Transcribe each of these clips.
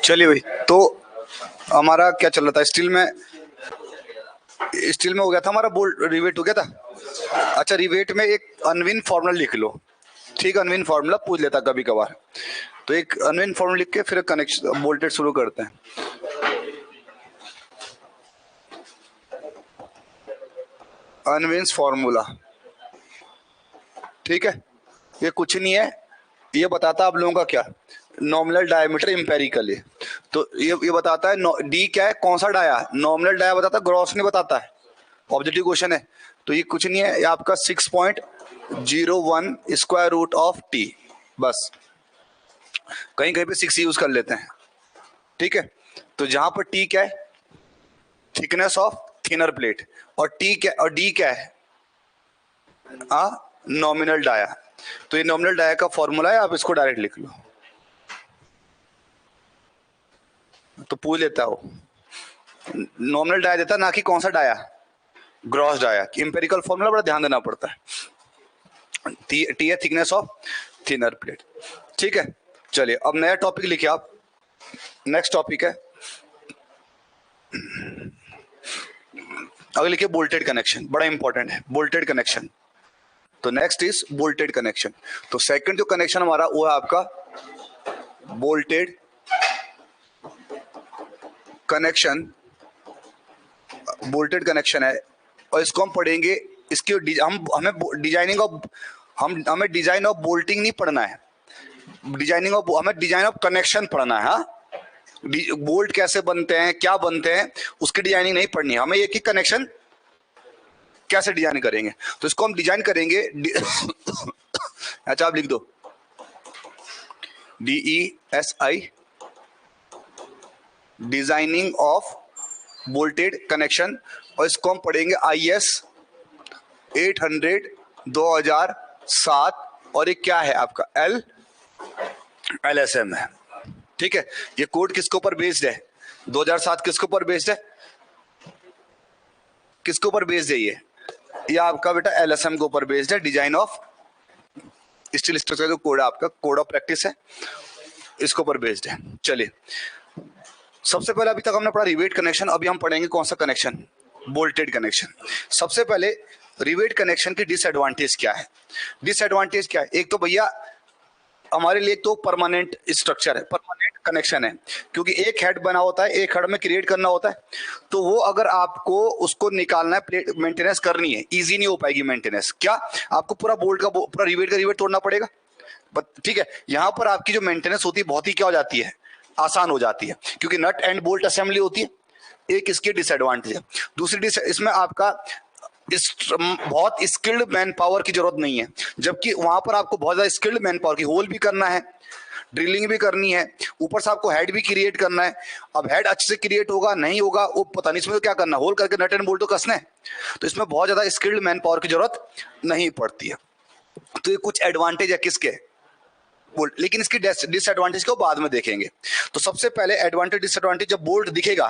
चलिए भाई, तो हमारा क्या चल रहा था? स्टील में हो गया था हमारा, बोल्ट रिवेट हो गया था। अच्छा, रिवेट में एक अनविन फॉर्मूला लिख लो। ठीक, अनविन फॉर्मूला पूछ लेता कभी कभार, तो एक अनविन फॉर्मूला लिख के फिर कनेक्शन वोल्टेज शुरू करते हैं। अनविन्स फॉर्मूला, ठीक है, ये कुछ नहीं है, ये बताता आप लोगों का क्या, नॉमिनल डायमीटर इंपेरिकली। तो ये बताता है डी क्या है, कौन सा डाया, नॉमिनल डाया बताता है, ग्रॉस नहीं बताता है। ऑब्जेक्टिव क्वेश्चन है, तो ये कुछ नहीं है, ये आपका 6.01 स्क्वायर रूट ऑफ टी, बस कहीं कहीं पे 6 यूज कर लेते हैं। ठीक है, तो जहां पर टी क्या है, थिकनेस ऑफ थिनर प्लेट, और टी क्या, और डी क्या है, नॉमिनल डाया। तो ये नॉमिनल डाया का फॉर्मूला है, आप इसको डायरेक्ट लिख लो। तो पूछ लेता हो, नॉमिनल डाया देता ना कि कौन सा dia, gross dia. Empirical formula बड़ा ध्यान देना पड़ता है। टी है थिकनेस ऑफ थिनर प्लेट। ठीक है, चलिए अब नया टॉपिक लिखिए आप। नेक्स्ट टॉपिक है, अगर लिखिए बोल्टेड कनेक्शन, बड़ा इंपॉर्टेंट है बोल्टेड कनेक्शन। तो नेक्स्ट इज बोल्टेड कनेक्शन। तो सेकंड जो कनेक्शन हमारा वो है आपका बोल्टेड कनेक्शन, बोल्टेड कनेक्शन है, और इसको हम पढ़ेंगे, इसकी हमें डिजाइनिंग ऑफ हमें डिजाइन ऑफ बोल्टिंग नहीं पढ़ना है, हमें डिजाइन ऑफ कनेक्शन पढ़ना है। हाँ, बोल्ट कैसे बनते हैं, क्या बनते हैं, उसकी डिजाइनिंग नहीं पढ़नी है हमें, एक ही कनेक्शन कैसे डिजाइन करेंगे, तो इसको हम डिजाइन करेंगे। अच्छा, आप लिख दो DESI, designing of bolted connection, और इसको हम पढ़ेंगे IS 800 2007, और ये क्या है आपका LSM है। ठीक है, ये कोड किसके ऊपर बेस्ड है, 2007 किसके ऊपर बेस्ड है, किसके ऊपर बेस्ड है ये आपका बेटा LSM के ऊपर बेस्ड है। डिजाइन ऑफ स्टील स्ट्रक्चर जो कोड है आपका, कोड ऑफ प्रैक्टिस है, इसके ऊपर बेस्ड है। चलिए, सबसे पहले अभी तक हमने पढ़ा रिवेट कनेक्शन, अभी हम पढ़ेंगे कौन सा कनेक्शन, बोल्टेड कनेक्शन। सबसे पहले रिवेट कनेक्शन की डिसएडवांटेज क्या है, डिसएडवांटेज क्या है, एक तो भैया हमारे लिए तो परमानेंट स्ट्रक्चर है, परमानेंट कनेक्शन है, क्योंकि एक हेड बना होता है, एक हेड में क्रिएट करना होता है, तो वो अगर आपको उसको निकालना है, मेंटेनेंस करनी है, इजी नहीं हो पाएगी मेंटेनेंस। क्या, आपको पूरा बोल्ट का पूरा रिवेट का रिवेट तोड़ना पड़ेगा। ठीक है, यहां पर आपकी जो मेंटेनेंस होती है बहुत ही क्या हो जाती है, आसान हो जाती है, क्योंकि नट एंड बोल्ट असेंबली होती है। एक इसकी डिसएडवांटेज है। दूसरी इसमें आपका बहुत स्किल्ड मैन पावर की जरूरत नहीं है, जबकि वहां पर आपको बहुत ज्यादा स्किल्ड मैन पावर की, होल भी करना है, ड्रिलिंग भी करनी है, ऊपर से आपको हेड भी क्रिएट करना है। अब हेड अच्छे से क्रिएट होगा नहीं होगा वो पता नहीं, इसमें तो क्या करना, होल करके नट एंड बोल्ट तो कसना है, तो इसमें बहुत ज्यादा स्किल्ड मैन पावर की जरूरत नहीं पड़ती है। तो ये कुछ एडवांटेज है किसके, बोल्ट, लेकिन इसकी डिसएडवांटेज को बाद में देखेंगे। तो सबसे पहले एडवांटेज डिसएडवांटेज जब बोल्ट दिखेगा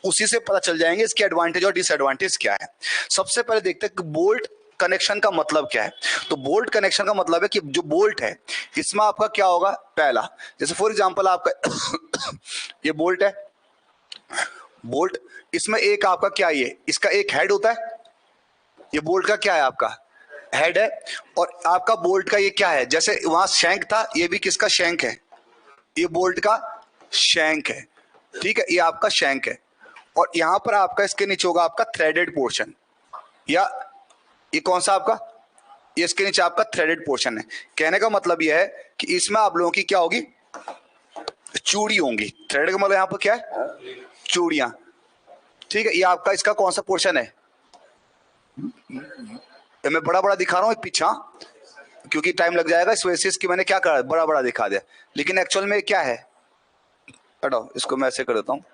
उसी से पता चल जाएंगे इसके एडवांटेज और डिसएडवांटेज क्या है। सबसे पहले देखते हैं कि बोल्ट कनेक्शन का मतलब क्या है। तो बोल्ट कनेक्शन का मतलब है कि जो बोल्ट है इसमें आपका क्या होगा, पहला, जैसे फॉर एग्जांपल आपका ये बोल्ट है, बोल्ट, इसमें एक आपका क्या, ये इसका एक हेड होता है, ये बोल्ट का क्या है आपका हेड है, और आपका बोल्ट का ये क्या है, जैसे वहां शैंक था, ये भी किसका शैंक है, ये बोल्ट का शैंक है। ठीक है, ये आपका शैंक है, और यहां पर आपका इसके नीचे होगा आपका थ्रेडेड पोर्शन, या ये कौन सा आपका, ये इसके नीचे आपका थ्रेडेड पोर्शन है। कहने का मतलब यह है कि इसमें आप लोगों की क्या होगी, चूड़ी होंगी। थ्रेड का मतलब यहाँ पर क्या है, चूड़ियां। ठीक है, ये आपका इसका कौन सा पोर्शन है, मैं बड़ा बड़ा दिखा रहा हूँ पीछा, क्योंकि टाइम लग जाएगा इस वजह से इसकी मैंने क्या करा, बड़ा बड़ा दिखा दिया, लेकिन एक्चुअल में क्या है, हटाओ इसको मैं ऐसे कर देता हूँ।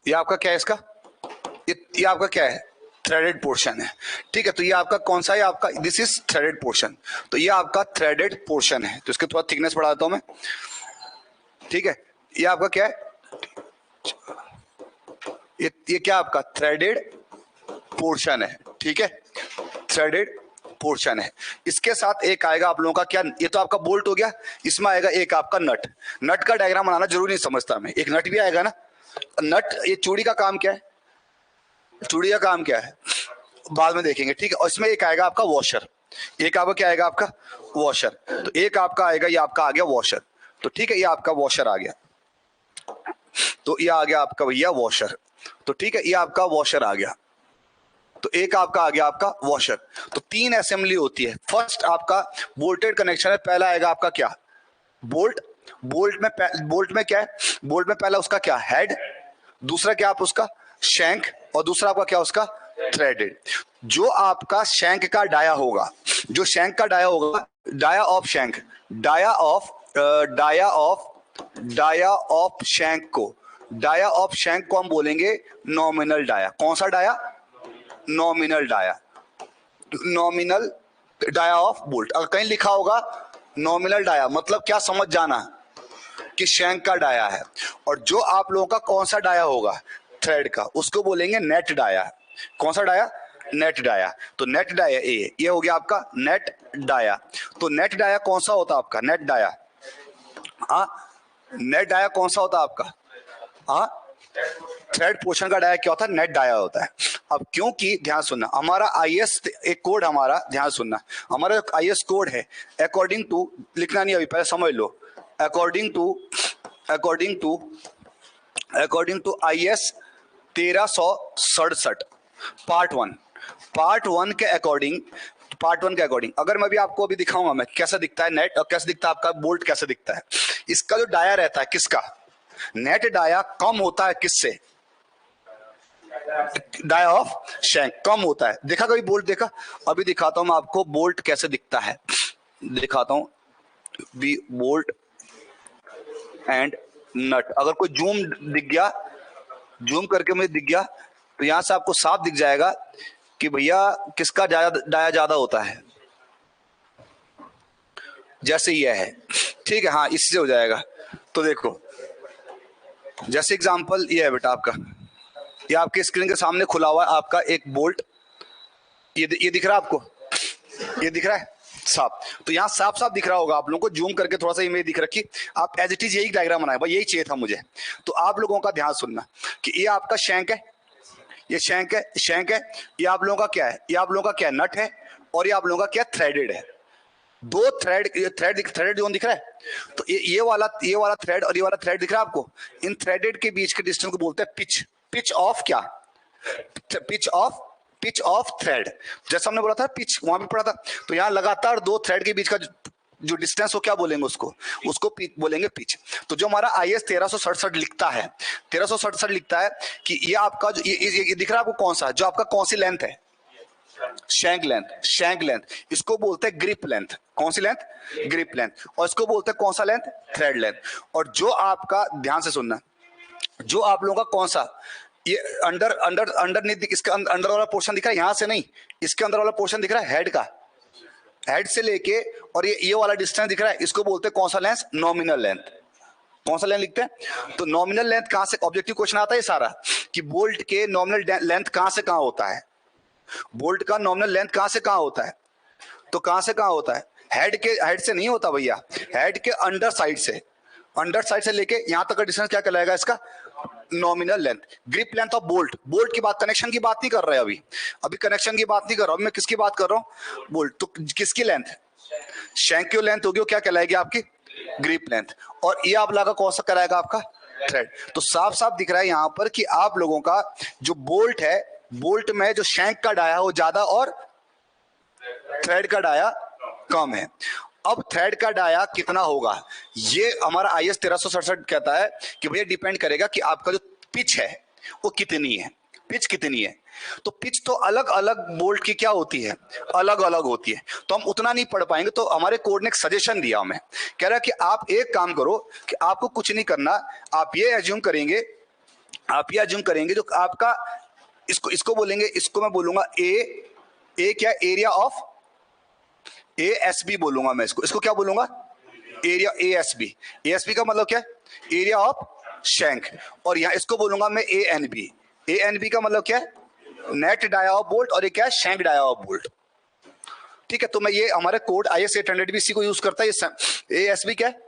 ये आपका क्या है, इसका ये आपका क्या है, थ्रेडेड पोर्शन है। ठीक है, तो ये आपका कौन सा है, आपका दिस इज थ्रेडेड पोर्शन, तो ये आपका थ्रेडेड पोर्शन है। तो इसके थोड़ा थिकनेस बढ़ा देता हूं मैं। ठीक है, ये आपका क्या है, ये क्या आपका थ्रेडेड पोर्शन है। ठीक है, थ्रेडेड पोर्शन है। इसके साथ एक आएगा आप लोगों का क्या, ये तो आपका बोल्ट हो गया, इसमें आएगा एक आपका नट। नट का डायग्राम बनाना जरूरी नहीं समझता मैं, एक नट भी आएगा ना। नट, ये चूड़ी का काम क्या है, चूड़ी का काम क्या है बाद में देखेंगे। ठीक है, और इसमें एक आएगा आपका वॉशर, एक आपका क्या आएगा, आपका वॉशर। तो एक आपका आएगा, ये आपका आ गया वॉशर। तो ठीक है, ये आपका वॉशर आ गया, तो ये आ गया आपका भैया वॉशर। तो ठीक है, ये आपका वॉशर आ गया, तो एक आपका आ गया आपका वॉशर। तो तीन असेंबली होती है। फर्स्ट आपका बोल्टेड कनेक्शन है, पहला आएगा आपका क्या, बोल्ट। बोल्ट में क्या है, बोल्ट में पहला उसका क्या, हेड, दूसरा क्या आप उसका शैंक, और दूसरा आपका क्या उसका थ्रेडेड। जो आपका शैंक का डाया होगा, जो शैंक का डाया होगा, dia of shank, dia of dia of shank को, डाया ऑफ शैंक को हम बोलेंगे नॉमिनल डाया। कौन सा dia, nominal dia, nominal dia of bolt. अगर कहीं लिखा होगा नॉमिनल डाया, मतलब क्या समझ जाना कि शैंक का डाया है। और जो आप लोगों का कौन सा डाया होगा, थ्रेड का, उसको बोलेंगे नेट डाया। कौन सा डाया, नेट डाया। तो नेट डाया ये हो गया आपका नेट डाया। तो नेट डाया कौन सा होता है आपका, नेट डाया, हाँ नेट डाया कौन सा होता है आपका, हाँ थ्रेड पोर्शन का डाया क्या होता है, नेट डाया होता है। अब क्योंकि ध्यान सुनना, हमारा आईएस एक कोड, हमारा ध्यान सुनना, हमारा आईएस कोड है अकॉर्डिंग टू, लिखना नहीं अभी, पहले समझ लो, according to IS 1367 part one के अकॉर्डिंग, अगर मैं भी आपको अभी दिखाऊंगा मैं कैसा दिखता है नेट, और कैसा दिखता है आपका बोल्ट, कैसा दिखता है। इसका जो डाया रहता है किसका, नेट डाया कम होता है किससे, डाया ऑफ शैंक कम होता है। देखा कभी बोल्ट देखा, अभी दिखाता हूं मैं आपको बोल्ट कैसे दिखता है, दिखाता हूं बी बोल्ट एंड नट। अगर कोई जूम दिख गया, जूम करके मुझे दिख गया, तो यहां से आपको साफ दिख जाएगा कि भैया किसका डाया ज्यादा होता है। जैसे यह है, ठीक है, हाँ इससे हो जाएगा। तो देखो जैसे एग्जांपल ये है बेटा आपका, ये आपके स्क्रीन के सामने खुला हुआ है आपका एक बोल्ट, ये दिख रहा है आपको, ये दिख रहा है साफ। तो यहाँ साफ साफ दिख रहा होगा आप लोगों को, जूम करके थोड़ा सा इमेज दिख रखी, आप एज इट इज यही डायग्राम बनाए, भाई यही चाहिए था मुझे। तो आप लोगों का ध्यान सुनना कि ये आपका शैंक है, ये शैंक है, ये आप लोगों का क्या है, ये आप लोगों का क्या है, नट है, और ये आप लोगों का क्या थ्रेडेड है। दो थ्रेड जोन दिख रहा है। तो ये वाला थ्रेड और ये वाला थ्रेड दिख रहा है आपको। इन थ्रेडेड के बीच के डिस्टेंस को बोलते हैं पिच, पिच ऑफ क्या, पिच ऑफ थ्रेड। जैसा हमने बोला था पिच, वहां भी पढ़ा था। तो यहाँ लगातार दो थ्रेड के बीच का जो डिस्टेंस हो क्या बोलेंगे उसको बोलेंगे पिच। तो जो हमारा आईएस 1367 लिखता है, 1367 लिखता है कि ये आपका जो ये दिख रहा है आपको कौन सा, जो आपका कौन सी लेंथ है, शैंक लेंथ, इसको बोलते हैं ग्रिप लेंथ। कौन सी लेंथ, ग्रिप लेंथ। और इसको बोलते हैं कौन सा लेंथ, थ्रेड लेंथ। और जो आपका ध्यान से सुनना, जो आप लोगों का कौन सा, ये अंडर इसका अंदर वाला पोर्शन दिख रहा है, यहां से नहीं, इसके अंदर वाला पोर्शन दिख रहा है हेड का, हेड से लेके और ये वाला डिस्टेंस दिख रहा है, इसको बोलते हैं कौन सा लेंथ, नॉमिनल लेंथ। कौन सा लेंथ लिखते हैं, तो नॉमिनल लेंथ कहां से, ऑब्जेक्टिव क्वेश्चन आता है सारा कि बोल्ट के नॉमिनल लेंथ कहां से कहां होता है, बोल्ट का नॉमिनल लेंथ कहां से कहां होता है, तो कहां से कहां होता है? हेड से नहीं होता भैया, हेड के अंडर साइड से लेके यहां तक का डिस्टेंस क्या कहलाएगा इसका? Nominal length. Grip length of bolt की बात, कनेक्शन की बात नहीं कर रहे अभी कनेक्शन की बात नहीं कर रहा हूं मैं, किसकी बात कर रहा हूं? बोल्ट। तो किसकी लेंथ? शैंक की लेंथ होगी, वो क्या कहलाएगी आपकी? Grip length. और ये आप लगा कौन सा कराएगा आपका? थ्रेड। तो साफ साफ दिख रहा है यहां पर कि आप लोगों का जो बोल्ट है, बोल्ट में जो शैंक का डाया वो ज्यादा और थ्रेड का डाया कम है। अब थ्रेड का डाया कितना होगा, ये हमारा IS 1367 कहता है कि भैया डिपेंड करेगा कि आपका जो पिच है वो कितनी है, पिच कितनी है। तो पिच तो अलग अलग बोल्ट की क्या होती है? अलग अलग होती है। तो हम उतना नहीं पढ़ पाएंगे, तो हमारे कोड ने एक सजेशन दिया हमें, कह रहा है कि आप एक काम करो कि आपको कुछ नहीं करना, आप ये एज्यूम करेंगे जो आपका इसको बोलेंगे, इसको मैं बोलूंगा ए क्या? एरिया ऑफ ASB बोलूंगा मैं इसको क्या बोलूंगा? एरिया ASB का मतलब क्या है? Area of shank. और यहां इसको बोलूंगा मैं ANB का मतलब क्या है? नेट डाया ऑफ बोल्ट, और ये क्या है? Shank dia of bolt. ठीक है, तो मैं ये हमारे कोड IS 800 भी इसी को यूज करता है। ये ASB क्या है?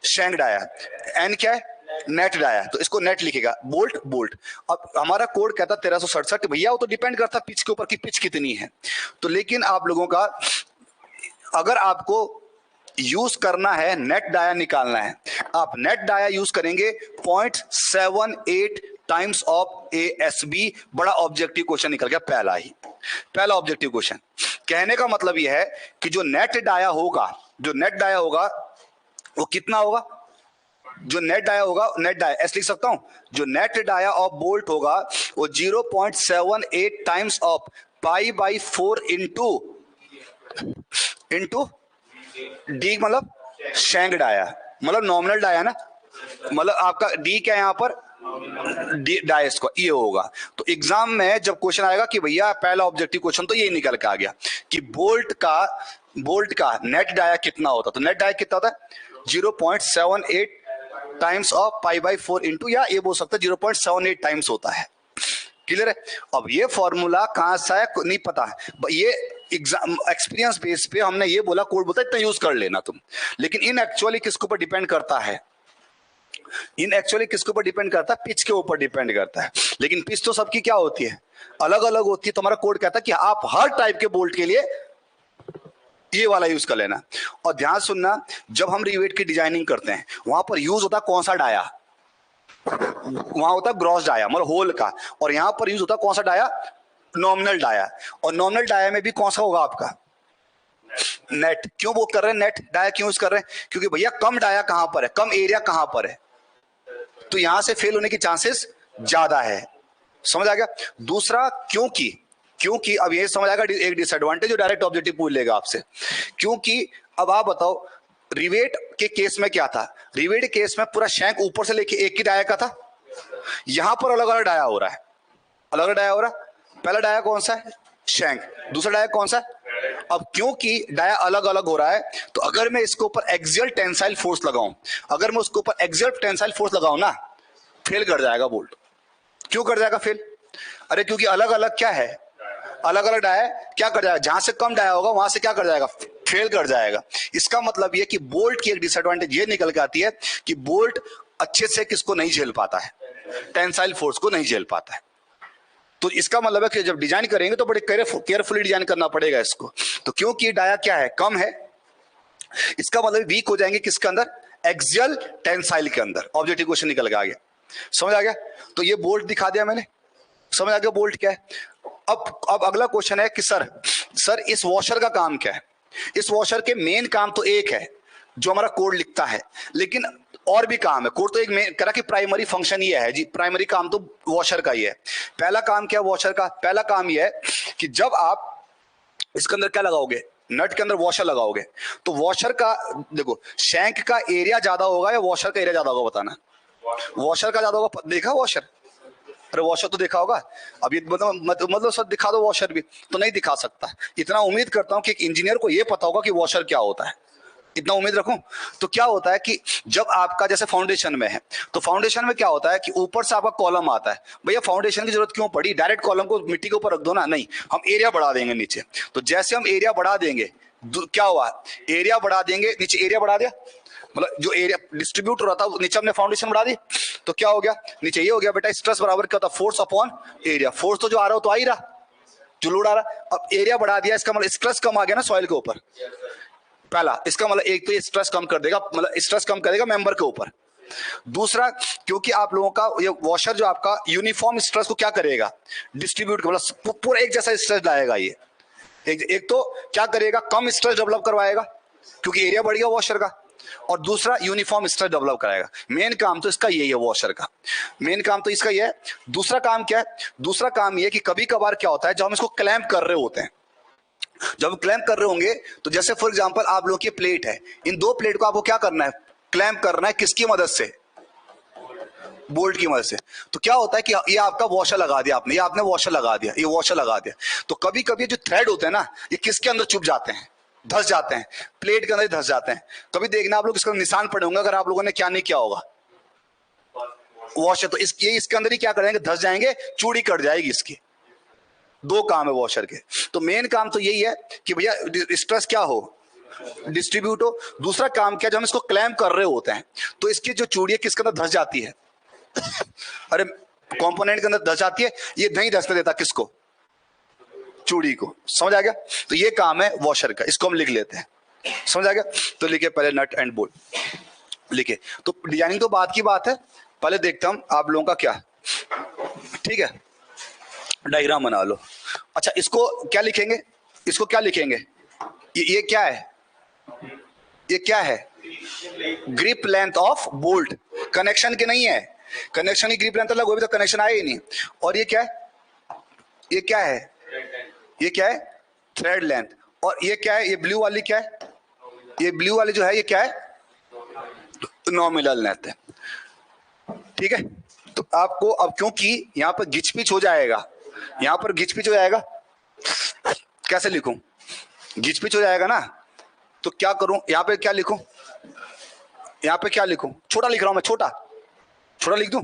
शैंक डाया, N क्या है? नेट डाया, तो इसको नेट लिखेगा, बोल्ट। अब हमारा कोड कहता 1367, भैया वो तो डिपेंड करता पिच के ऊपर कि पिच कितनी है। तो लेकिन आप लोगों का अगर आपको यूज करना है, नेट डाया निकालना है, आप नेट डाया यूज करेंगे 0.78 टाइम्स ऑफ ASB। बड़ा ऑब्जेक्टिव क्वेश्चन निकल गया, पहला ऑब्जेक्टिव क्वेश्चन। कहने का मतलब यह है कि जो नेट डाया होगा वो कितना होगा? जो नेट डाया ऐसे लिख सकता हूं, जो नेट डाया ऑफ बोल्ट होगा वो 0.78 टाइम्स ऑफ π/4 इंटू डी, मतलब शैंक डाया, मतलब नॉमिनल डाया ना, मतलब आपका डी क्या है यहां पर? डाया स्क्वायर, ये होगा। तो एग्जाम में जब क्वेश्चन आएगा कि भैया पहला ऑब्जेक्टिव क्वेश्चन तो ये निकल के आ गया कि बोल्ट का नेट डाया कितना होता, तो नेट डाया कितना होता है? 0.78 टाइम्स ऑफ π/4 इंटू, या ये बोल सकते 0.78 टाइम्स होता है। क्लियर है? अब ये फॉर्मूला कहां से आया नहीं पता, ये एग्जाम एक्सपीरियंस बेस पे हमने ये बोला, कोड बोलता है इतना यूज कर लेना तुम। लेकिन इन एक्चुअली किसके ऊपर डिपेंड करता है? पिच के ऊपर डिपेंड करता है। लेकिन पिच तो सबकी क्या होती है? अलग अलग होती है। तो हमारा कोड कहता है कि आप हर टाइप के बोल्ट के लिए ये वाला यूज कर लेना। और ध्यान सुनना, जब हम रिवेट की डिजाइनिंग करते हैं वहां पर यूज होता कौन सा डाया? वहां होता ग्रॉस डाया, मतलब होल का। और यहां पर यूज होता कौन सा डाया? Nominal dia. और नॉमिनल डाया में भी कौन सा होगा आपका? नेट। क्यों वो कर रहे हैं नेट डाया क्यों यूज कर रहे हैं? क्योंकि भैया कम डाया कहां पर है, कम एरिया कहां पर है, तो यहां से फेल होने की चांसेस ज्यादा है। समझ आ गया? दूसरा, क्योंकि अब ये समझ आएगा एक डिसएडवांटेज जो डायरेक्ट ऑब्जेक्टिव पूछ लेगा आपसे। क्योंकि अब आप बताओ, रिवेट के केस में क्या था? रिवेट के केस में पूरा शैंक ऊपर से लेके एक ही डाया का था। यहां पर अलग अलग डाया हो रहा है, पहला डाया कौन सा है? शैंक। दूसरा डाया कौन सा? अब क्योंकि डाया अलग अलग हो रहा है, तो अगर मैं इसके ऊपर एक्सियल टेंसाइल फोर्स लगाऊं, ना, फेल कर जाएगा बोल्ट। क्यों कर जाएगा फेल? अरे क्योंकि अलग अलग क्या है? अलग अलग डाया क्या कर जाएगा? जहां से कम डाया होगा वहां से क्या कर जाएगा? फेल कर जाएगा। इसका मतलब ये कि बोल्ट की एक डिसएडवांटेज ये निकल के आती है कि बोल्ट अच्छे से किसको नहीं झेल पाता है? टेंसाइल फोर्स को नहीं झेल पाता है। तो इसका मतलब है कि जब डिजाइन करेंगे तो बड़े केयरफुली डिजाइन करना पड़ेगा इसको। तो क्योंकि डाया क्या है? कम है, इसका मतलब वीक हो जाएंगे किसके अंदर? एक्सियल टेंसाइल के अंदर। ऑब्जेक्टिव क्वेश्चन निकल के आ गया। समझ आ गया? तो ये बोल्ट दिखा दिया मैंने। समझ आ गया बोल्ट क्या है? अब अगला क्वेश्चन है कि सर इस वॉशर का काम क्या है? इस वॉशर के मेन काम तो एक है जो हमारा कोड लिखता है, लेकिन और भी काम है। कोड तो एक मेन करा कि प्राइमरी फंक्शन ये है जी, प्राइमरी काम तो वॉशर का ही है। पहला काम क्या है वॉशर का? पहला काम ये है कि जब आप इसके अंदर क्या लगाओगे? नट के अंदर वॉशर लगाओगे, तो वॉशर का देखो, शैंक का एरिया ज्यादा होगा या वॉशर का एरिया ज्यादा होगा? बताना। वॉशर का ज्यादा होगा। देखा वॉशर? अरे वॉशर तो देखा होगा। अब ये मतलब सर दिखा दो वॉशर भी, तो नहीं दिखा सकता। इतना उम्मीद करता हूं कि एक इंजीनियर को ये पता होगा कि वॉशर क्या होता है। इतना उम्मीद रखूं। तो क्या होता है कि जब आपका जैसे फाउंडेशन में है, तो फाउंडेशन में क्या होता है कि ऊपर से आपका कॉलम आता है। भैया फाउंडेशन की जरूरत क्यों पड़ी, डायरेक्ट कॉलम को मिट्टी के ऊपर रख दो ना, नहीं, हम एरिया बढ़ा देंगे नीचे। तो जैसे हम एरिया बढ़ा देंगे, क्या हुआ, एरिया बढ़ा देंगे, नीचे एरिया बढ़ा दिया, मतलब जो एरिया डिस्ट्रीब्यूट हो रहा था नीचे हमने फाउंडेशन बढ़ा दी, तो क्या हो गया, नीचे ये हो गया बेटा, स्ट्रेस बराबर क्या होता है, फोर्स अपॉन एरिया। फोर्स तो जो आ रहा हो तो आ ही रहा, जो लोड आ रहा। अब एरिया बढ़ा दिया, इसका मतलब स्ट्रेस कम आ गया ना सॉइल के ऊपर। पहला इसका मतलब एक तो ये स्ट्रेस कम कर देगा, मतलब स्ट्रेस कम करेगा मेंबर के ऊपर। दूसरा, क्योंकि आप लोगों का ये वॉशर जो आपका यूनिफॉर्म स्ट्रेस को क्या करेगा, डिस्ट्रीब्यूट, मतलब पूरा एक जैसा स्ट्रेस लाएगा ये। एक तो क्या करेगा, कम स्ट्रेस डेवलप करवाएगा क्योंकि एरिया बढ़ गया वॉशर का, और दूसरा यूनिफॉर्म स्ट्रेस डेवलप कराएगा। मेन काम तो इसका यही है, वॉशर का मेन काम तो इसका ये है। दूसरा काम क्या है, दूसरा काम ये कि कभी कभार क्या होता है, जब हम इसको क्लैंप कर रहे होते हैं, जब क्लैंप कर रहे होंगे, तो जैसे फॉर एग्जांपल आप लोगों की प्लेट है, इन दो प्लेट को आपको क्या करना है, क्लैंप करना है, किसकी मदद से, बोल्ट की मदद से। तो क्या होता है कि ये आपका वॉशर लगा दिया आपने, ये आपने वॉशर लगा दिया, ये वॉशर लगा दिया, तो कभी कभी जो थ्रेड होते हैं ना, ये किसके अंदर चुभ जाते हैं, धस जाते हैं, प्लेट के अंदर धस जाते हैं। कभी देखना आप लोग इसका निशान पड़े होंगे अगर आप लोगों ने क्या नहीं किया होगा, वॉशर तो इसके अंदर ही क्या करेंगे, धस जाएंगे, चूड़ी कट जाएगी इसकी। दो काम है वॉशर के। तो मेन काम तो यही है कि भैया स्ट्रेस क्या हो, डिस्ट्रीब्यूट हो। दूसरा काम क्या, जब हम इसको क्लैंप कर रहे होते हैं, तो इसकी जो चूड़ी है किसके अंदर धस जाती है, अरे कंपोनेंट के अंदर धस जाती है, ये नहीं धसने देता किसको, चूड़ी को। समझ आ गया। तो ये काम है वॉशर का, इसको हम लिख लेते हैं। समझ आ गया। तो लिखे पहले नट एंड बोल्ट लिखे। तो डिजाइनिंग तो बात की बात है, पहले देखता हूं आप लोगों का क्या, ठीक है, डायग्राम बना लो। अच्छा इसको क्या लिखेंगे, इसको क्या लिखेंगे, ये क्या है, ये क्या है, grip length of bolt. Connection के नहीं है, कनेक्शन की ग्रिप लेंथ अलग होगी तो कनेक्शन आए ही नहीं। और ये क्या है, ये क्या है, ये क्या है, थ्रेड लेंथ। और ये क्या है, ये ब्लू वाली क्या है, ये ब्लू वाली जो है ये क्या है, नॉमिनल लेंथ है। ठीक है। तो आपको अब क्योंकि यहां पर घिच पिच हो जाएगा, यहां पर घिच पिच हो जाएगा, कैसे लिखूं, घिच पिच हो जाएगा ना, तो क्या करूं, यहां पे क्या लिखूं, यहां पे क्या लिखूं, छोटा लिख रहा हूं मैं, छोटा छोटा लिख दूं।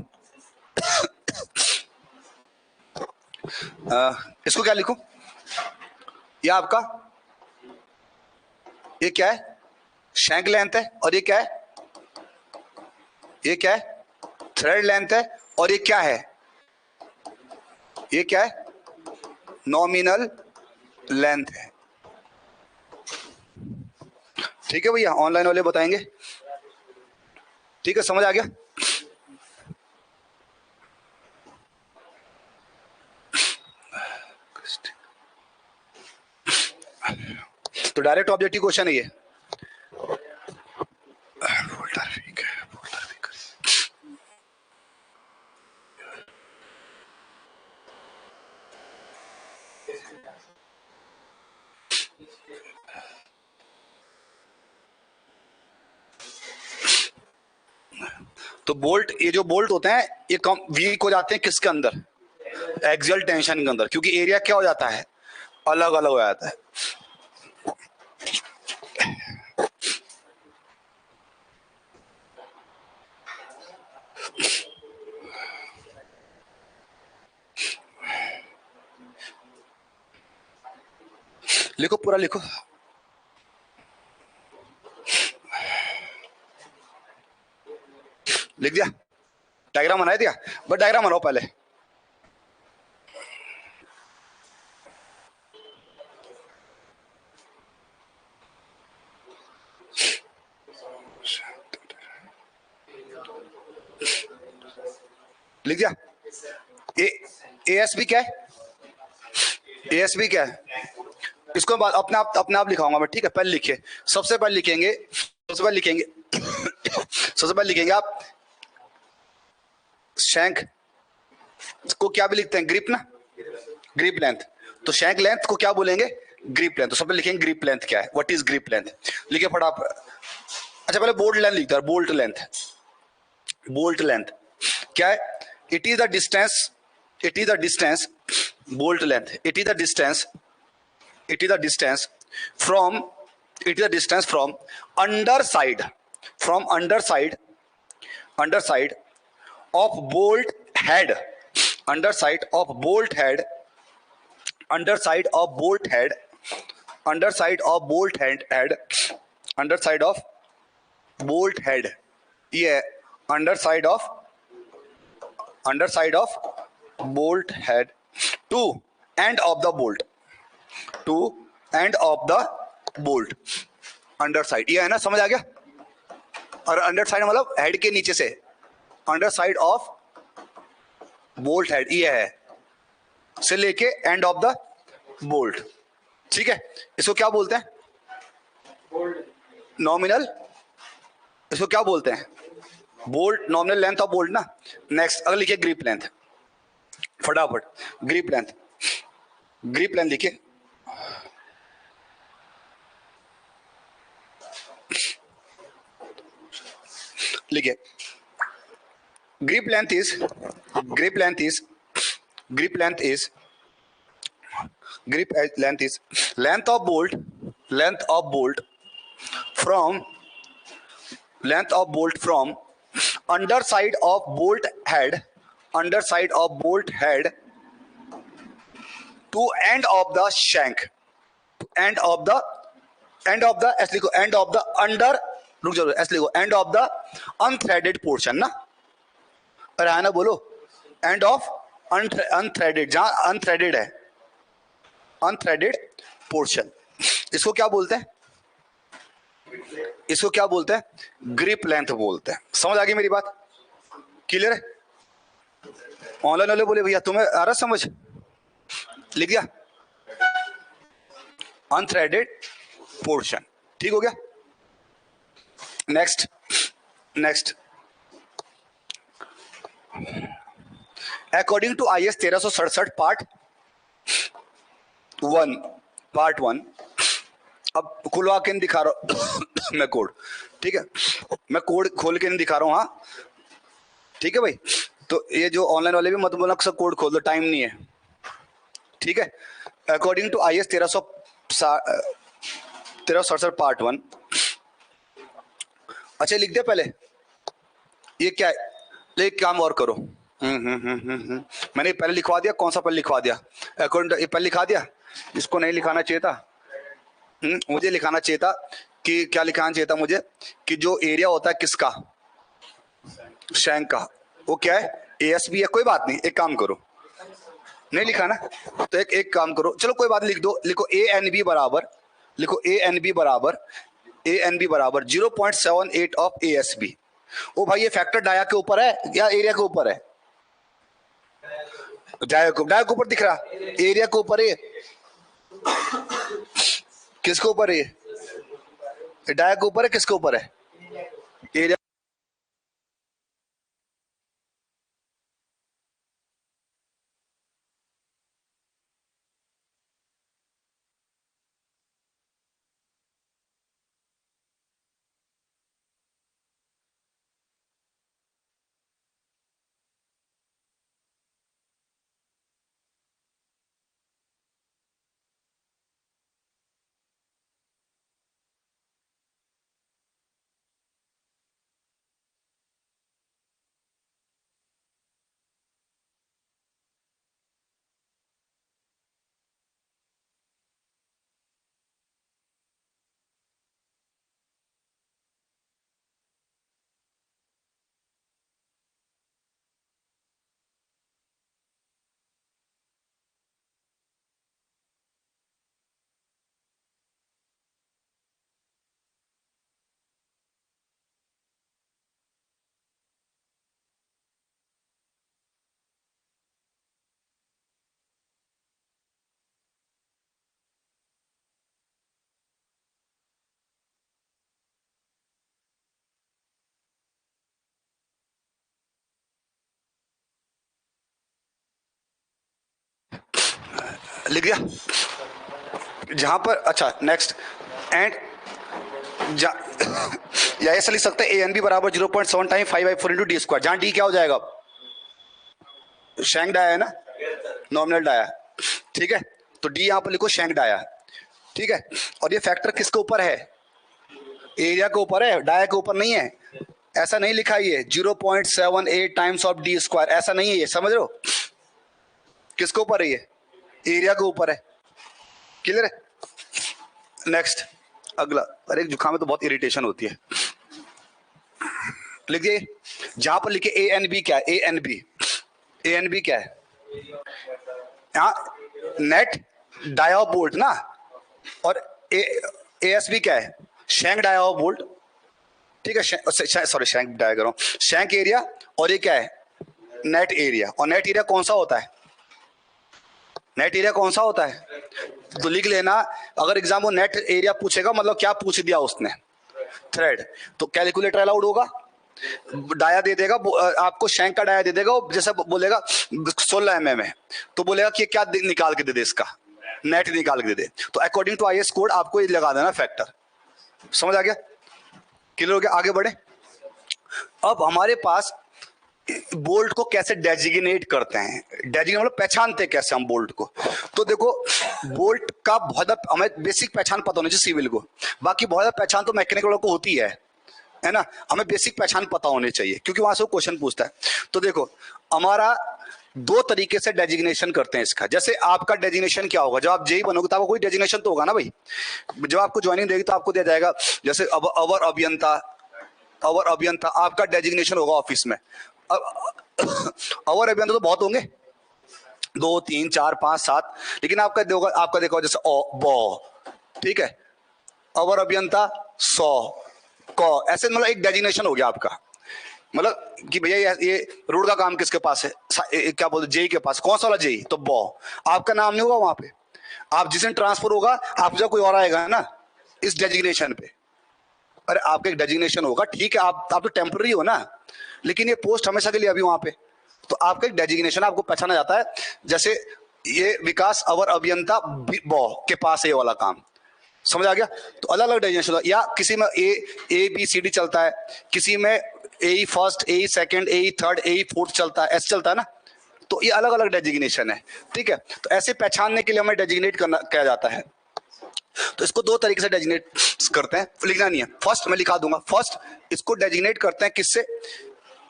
इसको क्या लिखूं, ये आपका, ये क्या है, शैंक लेंथ है, और ये क्या है, ये क्या है, थ्रेड लेंथ है, और ये क्या है, ये क्या है, नॉमिनल लेंथ है। ठीक है भैया, ऑनलाइन वाले बताएंगे। ठीक है, समझ आ गया। तो डायरेक्ट ऑब्जेक्टिव क्वेश्चन है ये। तो बोल्ट, ये जो बोल्ट होते हैं ये कम वीक हो जाते हैं किसके अंदर, एक्सियल टेंशन के अंदर, क्योंकि एरिया क्या हो जाता है, अलग अलग हो जाता है। लिखो, पूरा लिखो। लिख दिया, डायग्राम बना दिया, बट डायग्राम बनाओ पहले। लिख दिया। एएसबी क्या है, एएसबी क्या है, इसको बाद अपने आप लिखाऊंगा मैं, ठीक है। पहले लिखिए, सबसे पहले लिखेंगे, सबसे पहले लिखेंगे सबसे पहले लिखेंगे आप शैंक को क्या भी लिखते हैं, ग्रिप ना, ग्रिप लेंथ। तो शैंक लेंथ को क्या बोलेंगे, ग्रिप लेंथ। तो सबसे लिखेंगे ग्रिप लेंथ क्या है, व्हाट इज ग्रिप लेंथ, लिखिए फटाफट। अच्छा पहले बोल्ट लेंथ लिखता है, बोल्ट लेंथ, बोल्ट लेंथ क्या है, it is the distance, it is the distance, bolt length, it is the distance, it is the distance from It is a distance from underside of bolt head, underside of bolt head, underside of bolt head, underside of bolt head, underside of bolt head, ये underside of bolt head to end of the bolt, to end of the bolt, underside, ये है ना, समझ आ गया? और underside मतलब head के नीचे से, अंडरसाइड ऑफ बोल्ट हेड ये है, से लेके एंड ऑफ द बोल्ट, ठीक है? इसको क्या बोलते हैं? नॉमिनल, इसको क्या बोलते हैं? Bolt, nominal length of bolt ना। नेक्स्ट अगर लिखिए ग्रिप लेंथ, फटाफट ग्रिप लेंथ, ग्रिप लेंथ लिखिए। लिखिए grip length is grip length is grip length is grip length is length of bolt, length of bolt from, length of bolt from underside of bolt head, underside of bolt head to end of the shank, to end of the ऐसे लिखो end of the under, रुक जाओ ऐसे लिखो end of the unthreaded portion ना, अरे है ना, बोलो end of unthreaded, जहां unthreaded है, unthreaded portion, इसको क्या बोलते हैं? इसको क्या बोलते हैं? ग्रिप लेंथ बोलते हैं। समझ आ गई मेरी बात? क्लियर है? ऑनलाइन वाले बोले भैया तुम्हें आ रहा समझ? लिख दिया अनथ्रेडेड पोर्शन, ठीक हो गया? Next, next according to IS 1367 part one, अब खुलवा के नहीं दिखा रहा हूं मैं कोड, ठीक है? मैं कोड खोल के नहीं दिखा रहा हूं, हाँ ठीक है भाई? तो ये जो ऑनलाइन वाले भी मत बोलना सब कोड खोल दो, टाइम नहीं है, ठीक है? According to IS 1367 part one, अच्छा लिख दे पहले, ये क्या है? एक काम और करो, मैंने पहले लिखवा दिया, कौन सा पहले लिखवा दिया? अकॉर्डिंग टू पहले लिखा दिया, इसको नहीं लिखाना चाहिए था, मुझे लिखाना चाहिए था कि क्या लिखाना चाहिए था मुझे, कि जो एरिया होता है किसका, शैंक का, वो क्या है? ASB है, कोई बात नहीं, एक काम करो, नहीं लिखा ना तो एक काम करो, चलो कोई बात लिख दो, लिखो ANB बराबर, लिखो ANB बराबर, ANB बराबर 0.78 ऑफ ASB। ओ भाई ये फैक्टर डाया के ऊपर है या एरिया के ऊपर है? डाया के ऊपर दिख रहा, एरिया के ऊपर है, किसके ऊपर है? डाया के ऊपर है, किसके ऊपर है? एरिया। लिख दिया जहां पर, अच्छा नेक्स्ट एंड या ऐसा लिख सकते हैं ANB बराबर 0.7 टाइम 5/4 इंटू डी स्क्वायर, जहां डी क्या हो जाएगा? शैंक डाया है ना, नॉमिनल डाया, ठीक है? तो डी यहां पर लिखो शैंक डाया, ठीक है? और ये फैक्टर किसके ऊपर है? एरिया के ऊपर है, डाया के ऊपर नहीं है। ऐसा नहीं लिखा ये 0.78 टाइम्स ऑफ डी स्क्वायर, ऐसा नहीं है ये, समझ रहे हो? किसके ऊपर है ये? एरिया के ऊपर है। क्लियर है? नेक्स्ट अगला। अरे जुकाम में तो बहुत इरिटेशन होती है। लिखिए जहां पर लिखे ए एन बी क्या है, A N B, A N B क्या है? यहाँ नेट डाया ऑफ बोल्ट ना, और ए एस बी क्या है? Shank dia of bolt. ठीक है, सॉरी शैंक डाया कर रहा हूं, शैंक एरिया। और ये क्या है? Net area. और नेट एरिया कौन सा होता है? नेट एरिया कौन सा होता है? तो लिख लेना, अगर एग्जाम को नेट एरिया पूछेगा मतलब क्या पूछ दिया उसने? थ्रेड। तो कैलकुलेटर अलाउड होगा, डाया दे देगा आपको, शैंक का डाया दे देगा, जैसे बोलेगा 16 mm है तो बोलेगा कि क्या निकाल के दे दे, इसका नेट निकाल के दे दे। तो अकॉर्डिंग टू आईएस कोड आपको ये लगा देना फैक्टर। समझ आ गया? क्लियर हो गया? आगे बढ़े। अब हमारे पास बोल्ट को कैसे डेजिग्नेट करते हैं, डेजिग्नेट मतलब पहचानते कैसे हम बोल्ट को। तो देखो बोल्ट का बहुत हमें बेसिक पहचान पता होनी चाहिए सिविल को, बाकी बहुत पहचान तो मैकेनिकल वालों को होती है ना। हमें बेसिक पहचान पता होनी चाहिए क्योंकि वहां से वो क्वेश्चन पूछता है। तो देखो हमारा दो तरीके से डेजिग्नेशन करते हैं इसका। जैसे आपका डेजिग्नेशन क्या होगा, जब आप जेई बनोगे तो आपको कोई डेजिग्नेशन तो होगा ना भाई। जब आपको ज्वाइनिंग देगी तो आपको दिया जाएगा, जैसे अवर अभियंता, अवर अभियंता आपका डेजिग्नेशन होगा ऑफिस में। अवर अभियंता तो बहुत होंगे, 2 3 4 5 7, लेकिन आपका देखो जैसे बॉ, ठीक है, अवर अभियंता 100 क, ऐसे मतलब एक डेजिग्नेशन हो गया आपका। मतलब कि भैया ये रोड का काम किसके पास है, क्या बोलते जेई के पास, कौन सा वाला जेई? तो बॉ, आपका नाम नहीं होगा वहां पे। आप जिस दिन ट्रांसफर होगा आप जब कोई और आएगा ना इस डेजिग्नेशन पे, अरे आपका एक डेजिग्नेशन होगा, ठीक है, आप तो टेम्पररी हो ना, लेकिन ये पोस्ट हमेशा के लिए अभी वहां पे। तो आपका एक डेजिग्नेशन आपको पहचाना जाता है, जैसे ये विकास अवर अभियंता बॉ के पास है ये वाला काम। समझ आ गया? तो अलग अलग डेजिग्नेशन, या किसी में ए बी सी डी चलता है, किसी में ए फर्स्ट, ए सेकंड, ए थर्ड, ए फोर्थ चलता है, ऐसे चलता है ना। तो ये अलग अलग डेजिग्नेशन है, ठीक है। तो ऐसे पहचानने के लिए हमें डेजिग्नेट करना किया जाता है। तो इसको दो तरीके से डेजिग्नेट करते हैं, लिखना नहीं है, फर्स्ट मैं लिखा दूंगा। फर्स्ट इसको डेजिग्नेट करते हैं किससे?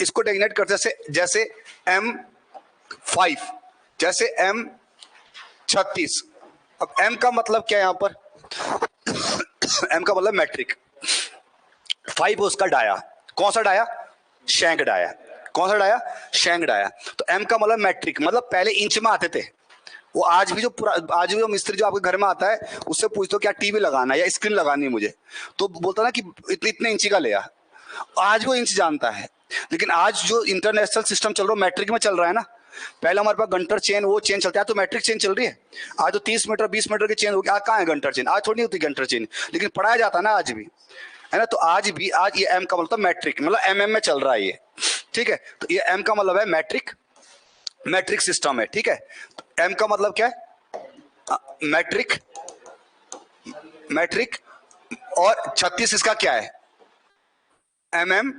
इसको डेजिग्नेट करते हैं जैसे M5, जैसे M36। अब M का मतलब क्या है यहां पर? M का मतलब मैट्रिक, 5 उसका डाया, कौन सा डाया? Shank dia. कौन सा डाया? Shank dia. तो M का मतलब मैट्रिक, मतलब पहले इंच में आते थे वो। आज भी जो मिस्त्री जो आपके घर में आता है उससे पूछते हो क्या टीवी लगाना है या स्क्रीन लगानी है मुझे, तो बोलता ना कि इतने इंची का ले आ। आज वो इंच जानता है। लेकिन आज जो इंटरनेशनल सिस्टम चल रहा है मैट्रिक में चल रहा है ना। पहले हमारे पास घंटर चेन वो चेन चलता है, तो मैट्रिक चेन चल रही है। आज तो 30 मीटर 20 मीटर की चेन हो गई। कहाँ है घंटर चेन? आज थोड़ी नहीं होती घंटर चेन, लेकिन पढ़ाया जाता है ना आज भी, है ना। तो आज भी आज ये M का मतलब मैट्रिक, मतलब MM में चल रहा है ये, ठीक है। तो ये M का मतलब है मैट्रिक, मैट्रिक सिस्टम है, ठीक है। तो M का मतलब क्या है? Metric, metric. और 36 इसका क्या है? MM।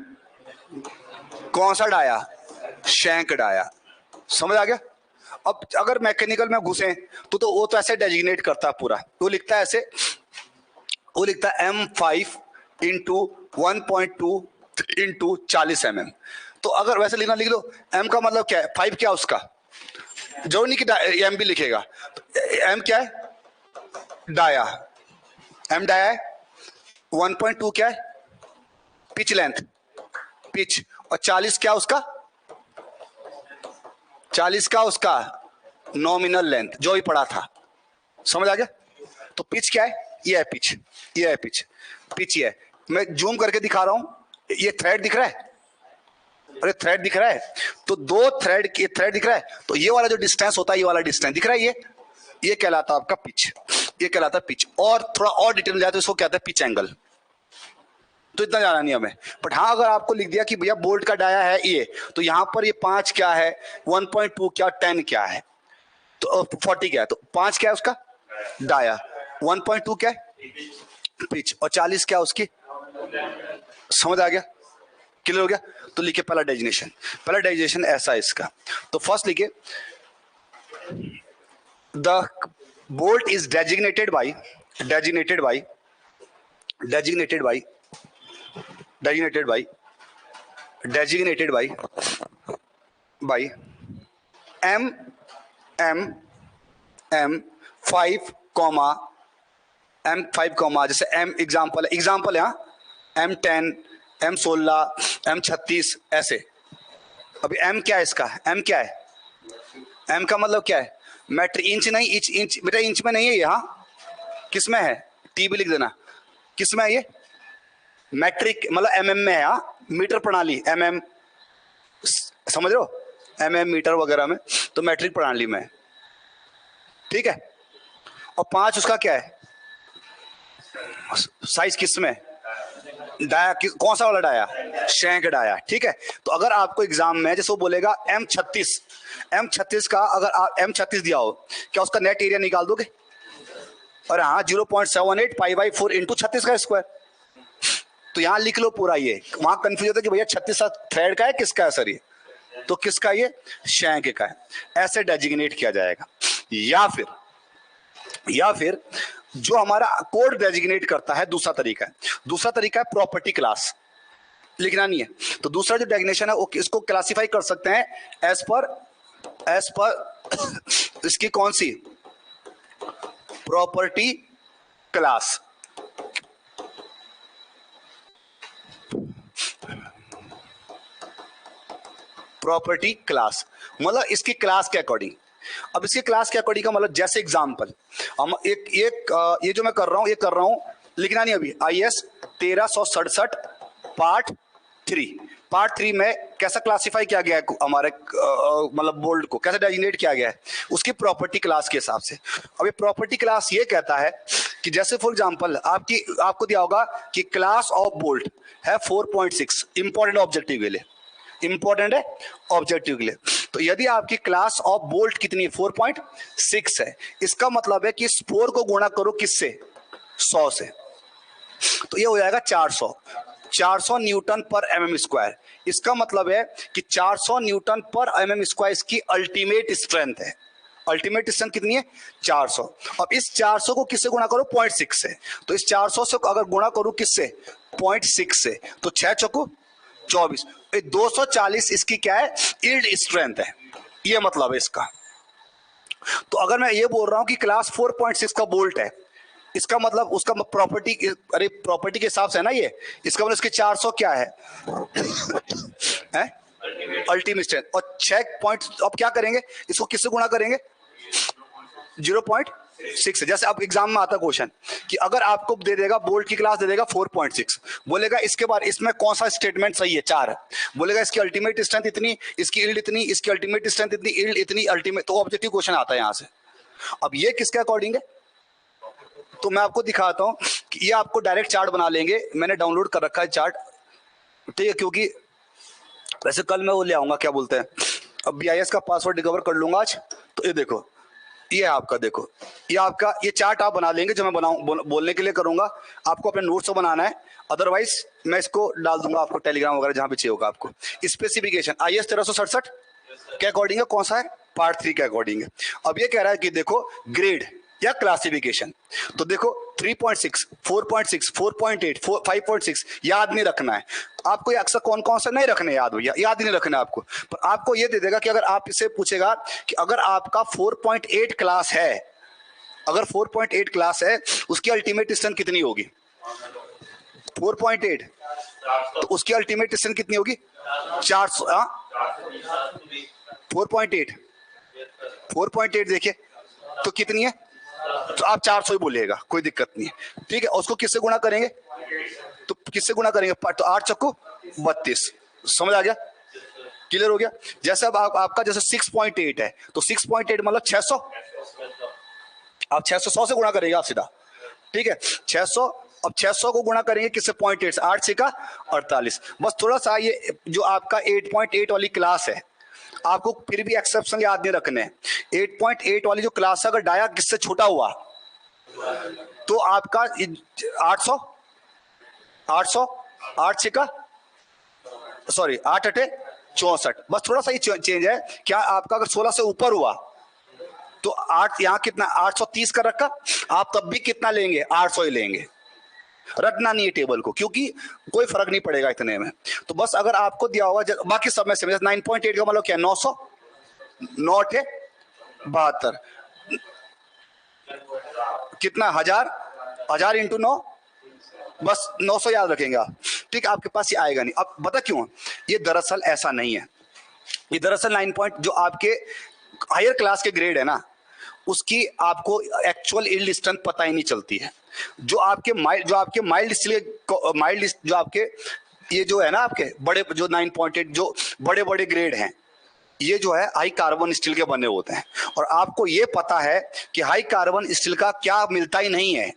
कौन सा डाया? Shank dia. समझ आ गया? अब अगर मैकेनिकल में घुसे तो वो तो ऐसे डेजिग्नेट करता है पूरा। वो लिखता है ऐसे, वो लिखता है M5 इंटू 1.2 इंटू 40 mm। तो अगर वैसे लिखना लिख लो। M का मतलब क्या है? 5 क्या उसका? जो नहीं कि M भी लिखेगा। तो M क्या है? डाया, M डाया है। 1.2 क्या है? Pitch length, pitch. और 40 क्या उसका? 40 का उसका नॉमिनल लेंथ, जो भी पढ़ा था। समझ आ गया? तो पिच क्या है? ये है पिच, ये है पिच, पिच ये है। मैं जूम करके दिखा रहा हूं, ये थ्रेड दिख रहा है, अरे थ्रेड दिख रहा है। तो दो थ्रेड के थ्रेड दिख रहा है, तो ये वाला जो डिस्टेंस होता है, ये वाला डिस्टेंस दिख रहा है, ये कहलाता है आपका पिच, ये कहलाता है पिच। और थोड़ा और डिटेल में जाए तो इसको कहते हैं पिच एंगल। तो इतना जाना नहीं हमें। बट हाँ अगर आपको लिख दिया कि भैया बोल्ट का डाया है ये, तो यहां पर ये 5 क्या है, 1.2 क्या, 10 क्या है, तो 40 क्या है, तो 5 क्या है उसका डाया, 1.2 क्या है पिच, और 40 क्या उसकी। समझ आ गया? क्लियर हो गया? तो लिखे पहला डेजिग्नेशन। पहला डेजिग्नेशन ऐसा है इसका। तो फर्स्ट लिखे the bolt is designated by designated by M M M 5 comma जैसे एम एग्जाम्पल है M10 M16 M36 ऐसे। अभी एम क्या है इसका, एम क्या है, एम का मतलब क्या है, मैट्रिक इंच नहीं, इंच बेटा इंच में नहीं है ये, हाँ किस में है, टी भी लिख देना, किस में है ये, मैट्रिक मतलब एमएम में है, हाँ मीटर प्रणाली एमएम, समझ रहे हो, एमएम मीटर वगैरह में, तो मैट्रिक प्रणाली में है, ठीक है। और 5 उसका क्या है, साइज किस में, डाया कौन सा वाला डाया, शैंक डाया, ठीक है। तो अगर आपको एग्जाम में जैसे वो बोलेगा M36 का, अगर आप M36 दिया हो, क्या उसका नेट एरिया निकाल दोगे, और हाँ 0.78 π/4 इंटू 36 का स्क्वायर, तो यहां लिख लो पूरा, ये वहां कंफ्यूज होता है कि भैया 36 थ्रेड का है किसका है सर, ये तो किसका, ये शैंक का है, ऐसे डेजिग्नेट किया जाएगा। या फिर जो हमारा कोड डेजिग्नेट करता है, दूसरा तरीका है प्रॉपर्टी क्लास, लिखना नहीं है, तो दूसरा जो डेजिग्नेशन है वो इसको क्लासिफाई कर सकते हैं एज पर इसकी कौन सी प्रॉपर्टी क्लास, प्रॉपर्टी क्लास मतलब इसकी क्लास के अकॉर्डिंग। अब इसके क्लास के अकॉर्डिंग का मतलब जैसे एग्जांपल हम ये जो मैं कर रहा हूं लिखना नहीं अभी, IS 1367 पार्ट 3 में कैसा क्लासिफाई किया गया है हमारे मतलब बोल्ड को कैसे डेजिग्नेट किया गया है उसकी प्रॉपर्टी क्लास के हिसाब से। अब ये प्रॉपर्टी क्लास ये कहता है कि जैसे फॉर एग्जांपल आपको दिया होगा कि क्लास ऑफ बोल्ट है 4.6, इंपॉर्टेंट ऑब्जेक्टिव के लिए, इंपॉर्टेंट है ऑब्जेक्टिव के लिए, तो यदि आपकी क्लास ऑफ बोल्ट कितनी है 4.6 है, इसका मतलब है कि इस 4 को गुणा करो किससे, 100 से, तो ये हो जाएगा 400 न्यूटन पर mm स्क्वायर। इसका मतलब है कि 400 न्यूटन पर mm स्क्वायर इसकी अल्टीमेट स्ट्रेंथ है। अल्टीमेट स्ट्रेंथ कितनी है 400। अब इस 400 को किससे गुणा करो 0.6 से, तो इस 400 से अगर गुणा करूं किससे 0.6 से, तो 6 चौको 24, 240 इसकी क्या है यील्ड स्ट्रेंथ है, ये मतलब है इसका। तो अगर मैं ये बोल रहा हूं कि क्लास 4.6 का बोल्ट है, इसका मतलब उसका प्रॉपर्टी, अरे प्रॉपर्टी के हिसाब से है ना ये, इसका मतलब इसके 400 क्या है अल्टीमेट स्ट्रेंथ, और 6 पॉइंट, अब क्या करेंगे इसको किससे गुणा करेंगे 0.6 से। जैसे अब एग्जाम में आता क्वेश्चन कि अगर आपको दे देगा बोल्ट की क्लास दे देगा 4.6, बोलेगा इसके बाद इसमें कौन सा स्टेटमेंट सही है, 4 है, बोलेगा इसकी अल्टीमेट स्ट्रेंथ इतनी, इसकी यील्ड इतनी, इसकी अल्टीमेट स्ट्रेंथ इतनी, यील्ड इतनी, अल्टीमेट, तो ऑब्जेक्टिव क्वेश्चन आता है यहां से। अब ये किसके अकॉर्डिंग है, तो मैं आपको दिखाता हूं कि ये आपको डायरेक्ट चार्ट बना लेंगे, मैंने डाउनलोड कर रखा है चार्ट, ठीक है, क्योंकि वैसे कल मैं वो ले आऊंगा क्या बोलते हैं, अब BIS का पासवर्ड रिकवर कर लूंगा आज। तो ये देखो, ये आपका देखो, ये आपका ये चार्ट आप बना लेंगे, जो मैं बोलने के लिए करूंगा, आपको अपने नोट्स को बनाना है, अदरवाइज मैं इसको डाल दूंगा आपको टेलीग्राम वगैरह जहां पे चाहिए होगा आपको। स्पेसिफिकेशन IS 1367 के अकॉर्डिंग है, कौन सा है पार्ट 3 के अकॉर्डिंग है। अब ये कह रहा है कि देखो ग्रेड या क्लासिफिकेशन, तो देखो 3.6 4.6 4.8 5.6 याद नहीं रखना है आपको, ये अक्सर कौन कौन सा नहीं रखने याद भैया, याद ही नहीं रखना है आपको, पर आपको ये दे देगा कि अगर आप इसे पूछेगा कि अगर आपका 4.8 क्लास है, अगर 4.8 क्लास है उसकी अल्टीमेट स्ट्रेंथ कितनी होगी 4.8, तो उसकी अल्टीमेट स्ट्रेंथ कितनी होगी 400, 4.8 देखिए तो कितनी है, तो आप 400 ही बोलिएगा, कोई दिक्कत नहीं है, ठीक है। और उसको किससे गुणा करेंगे, तो किससे गुणा करेंगे, तो 8 चक्कू 32, समझ आ गया, क्लियर हो गया। जैसे अब आपका जैसे 6.8 है, तो 6.8 मतलब 600, आप 600 से गुणा करेंगे आप सीधा, ठीक है 600। अब 600 को गुणा करेंगे किससे 0.8 से, 8 6 48, बस थोड़ा सा ये जो आपका 8.8 वाली क्लास है आपको फिर भी एक्सेप्शन याद नहीं रखने, 8.8 वाली जो क्लास है अगर डाया किससे छोटा हुआ तो आपका 800 8 6 सॉरी 8 8 64, बस थोड़ा सा ही चेंज है, क्या आपका अगर 16 से ऊपर हुआ तो 8 यहाँ कितना 830 का रखा, आप तब भी कितना लेंगे 800 ही लेंगे, रटना नहीं है टेबल को, क्योंकि कोई फर्क नहीं पड़ेगा इतने में। तो बस अगर आपको दिया होगा, बाकी सब में से 9.8 का मतलब क्या, 900, 9 है 72, कितना, 1000 इंटू 9, बस 900 याद रखेंगे आप, ठीक। आपके पास ये आएगा नहीं। अब बता क्यों, ये दरअसल ऐसा नहीं है। ये दरअसल 9 पॉइंट जो आपके हायर क्लास के ग्रेड है ना, उसकी आपको एक्चुअल यील्ड स्ट्रेंथ पता ही नहीं चलती है। जो आपके माइल्ड जो आपके ये जो है ना, आपके बड़े जो 9.8 जो बड़े बड़े ग्रेड हैं, ये जो है हाई कार्बन स्टील के बने होते हैं। और आपको ये पता है कि हाई कार्बन स्टील का क्या मिलता ही नहीं है,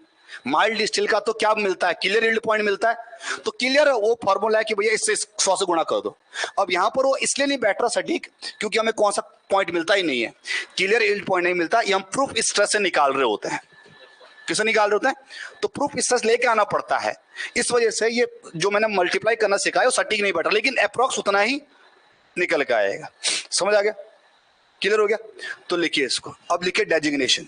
माइल्ड स्टील का तो क्या मिलता है, क्लियर यील्ड पॉइंट मिलता है। तो क्लियर वो फॉर्मूला है कि भैया इससे 100 से गुणा कर दो। अब यहाँ पर वो इसलिए नहीं बैठ रहा सटीक, क्योंकि हमें कौन सा पॉइंट मिलता ही नहीं है, क्लियर यील्ड पॉइंट नहीं मिलता। ये हम प्रूफ स्ट्रेस से निकाल रहे होते हैं। किसे निकाल रहे होते हैं? तो प्रूफ स्ट्रेस लेके आना पड़ता है। इस वजह से ये जो मैंने मल्टीप्लाई करना सिखाया वो सटीक नहीं बैठ रहा, लेकिन अप्रॉक्स उतना ही निकल के आएगा। समझ आ गया? क्लियर हो गया? तो लिखिए इसको। अब लिखिए डेजिग्नेशन।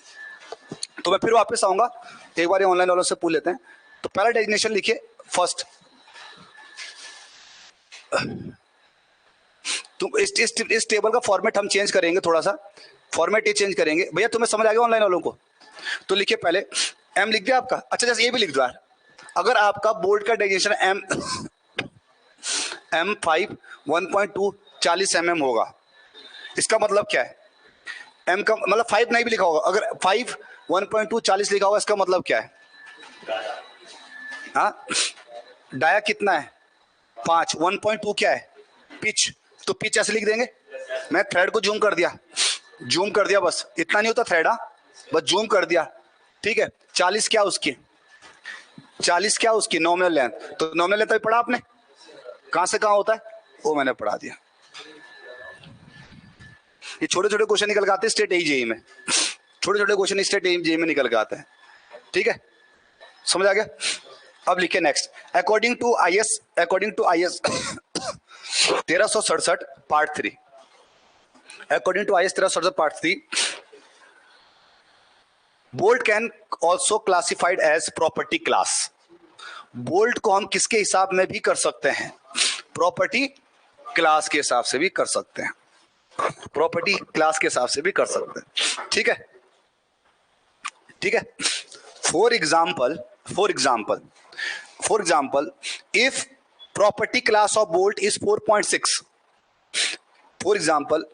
तो मैं फिर वापस आऊंगा, एक बार ऑनलाइन वालों से पूछ लेते हैं। तो पहला डेजिग्नेशन लिखिए, फर्स्ट। तुम इस टेबल का फॉर्मेट हम चेंज करेंगे, थोड़ा सा फॉर्मेट ये चेंज करेंगे। भैया तुम्हें समझ आ गया ऑनलाइन वालों को? तो लिखिए पहले एम लिख दिया आपका। अच्छा, जैसे ये भी लिख दो यार। अगर आपका बोर्ड का डेजिग्नेशन M5 1.2 40 mm होगा, इसका मतलब क्या है? M का मतलब 5 नहीं भी लिखा होगा, अगर 5 1.2 40 लिखा होगा, इसका मतलब क्या है? हाँ, डाया कितना है? 5, 1.2 क्या है? पिच। तो पिच ऐसे लिख देंगे। मैं थ्रेड को जूम कर दिया, बस इतना नहीं होता थ्रेड, हाँ, बस जूम कर दिया, ठीक है। 40 क्या उसकी, 40 क्या उसकी नॉमिनल लेंथ। तो नॉमिनल लेंथ भी पढ़ा आपने, कहां से कहां होता है वो मैंने पढ़ा दिया। ये छोटे छोटे क्वेश्चन निकल के आते हैं स्टेट जेईई में, छोटे छोटे क्वेश्चन स्टेट जेईई में निकल के आते हैं, ठीक है। समझ आ गया? अब लिखिए next. According to I S 1367 part 3, according to IS 1367 part 3, bolt can also classified as property class. Bolt को हम किसके हिसाब में भी कर सकते हैं? प्रॉपर्टी क्लास के हिसाब से भी कर सकते हैं, प्रॉपर्टी क्लास के हिसाब से भी कर सकते हैं, ठीक है, ठीक है। For example if property class of bolt is 4.6, for example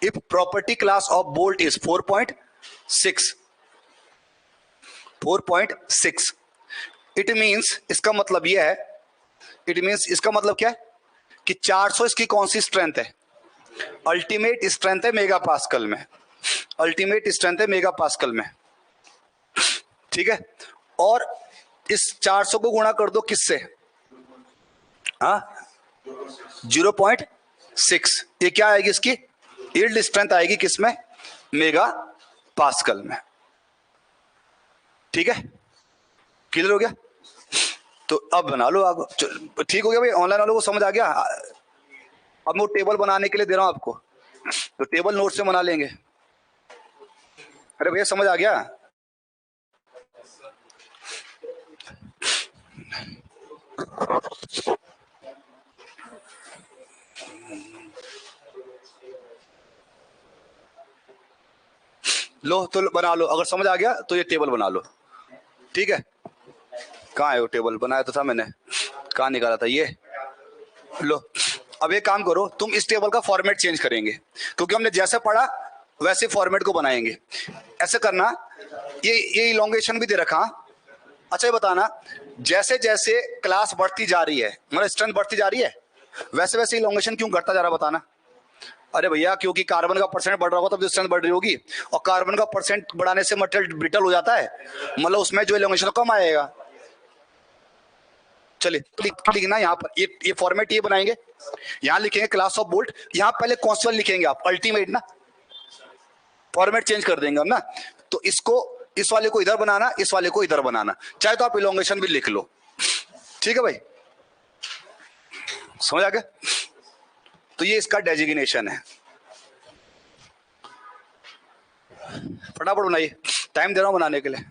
if property class of bolt is 4.6, it means, इसका मतलब यह है, इसका मतलब क्या है कि 400 इसकी कौन सी स्ट्रेंथ है? अल्टीमेट स्ट्रेंथ है मेगा पास्कल में, ठीक है। और इस 400 को गुणा कर दो किससे? हाँ, 0.6। ये क्या आएगी इसकी यील्ड स्ट्रेंथ आएगी, किसमें? मेगा पास्कल में, ठीक है। क्लियर हो गया? तो अब बना लो आप, ठीक हो गया भाई? ऑनलाइन वालों को समझ आ गया? अब मैं टेबल बनाने के लिए दे रहा हूं आपको, तो टेबल नोट से बना लेंगे। अरे भैया समझ आ गया? लो तो बना लो, अगर समझ आ गया तो ये टेबल बना लो, ठीक है। कहाँ है वो टेबल? बनाया तो था मैंने, कहाँ निकाला था ये? लो, अब एक काम करो, तुम इस टेबल का फॉर्मेट चेंज करेंगे, क्योंकि हमने जैसे पढ़ा वैसे फॉर्मेट को बनाएंगे। ऐसे करना, ये इलोंगेशन भी दे रखा। अच्छा ये बताना, जैसे जैसे क्लास बढ़ती जा रही है, मतलब स्ट्रेंथ बढ़ती जा रही है, वैसे वैसे इलोंगेशन क्यों घटता जा रहा, बताना। अरे भैया, क्योंकि कार्बन का परसेंट बढ़ रहा होगा तब तो स्ट्रेंथ बढ़ रही होगी, और कार्बन का परसेंट बढ़ाने से मटेरियल ब्रिटल हो जाता है, मतलब उसमें जो इलोंगेशन कम आएगा। चलिए लिखना यहाँ पर, ये फॉर्मेट ये बनाएंगे, यहाँ लिखेंगे क्लास ऑफ बोल्ट, यहाँ पहले कॉन्स्टेबल लिखेंगे आप, अल्टीमेट ना, फॉर्मेट चेंज कर देंगे हम ना। तो इसको, इस वाले को इधर बनाना, इस वाले को इधर बनाना, चाहे तो आप इलोंगेशन भी लिख लो, ठीक है भाई? समझ आ गया? तो ये इसका डेजिग्नेशन है। फटाफट बनाइए, टाइम दे रहा हूं बनाने के लिए।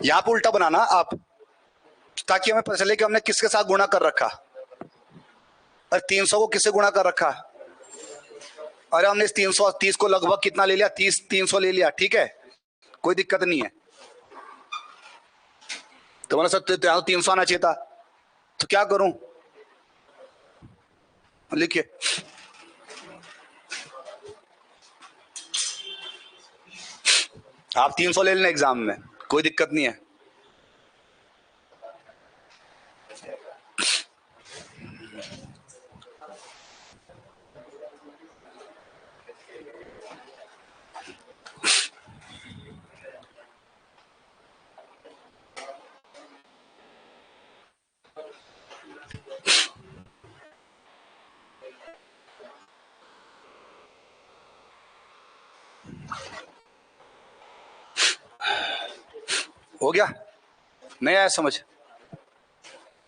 यहां पे उल्टा बनाना आप, ताकि हमें पता चले कि हमने किसके साथ गुणा कर रखा। और 300 को किससे गुणा कर रखा? अरे हमने इस 330 को लगभग कितना ले लिया? 300 ले लिया, ठीक है, कोई दिक्कत नहीं है। तो मैंने सर 300 आना चाहिए था, तो क्या करूं? लिखिए, आप 300 ले लेना एग्जाम में, कोई दिक्कत नहीं है। हो गया? नहीं आया समझ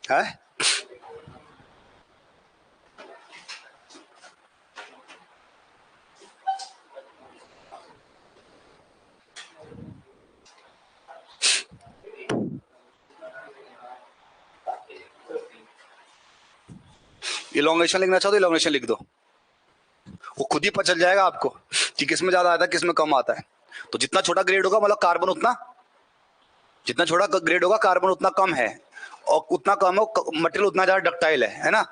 है? इलोंगेशन लिखना चाहो तो इलोंगेशन लिख दो, वो खुद ही पता चल जाएगा आपको कि किस में ज्यादा आता है किस में कम आता है। तो जितना छोटा ग्रेड होगा मतलब कार्बन उतना, जितना छोटा ग्रेड होगा कार्बन उतना कम है, और उतना कम हो मटेरियल उतना ज्यादा डक्टाइल है ना।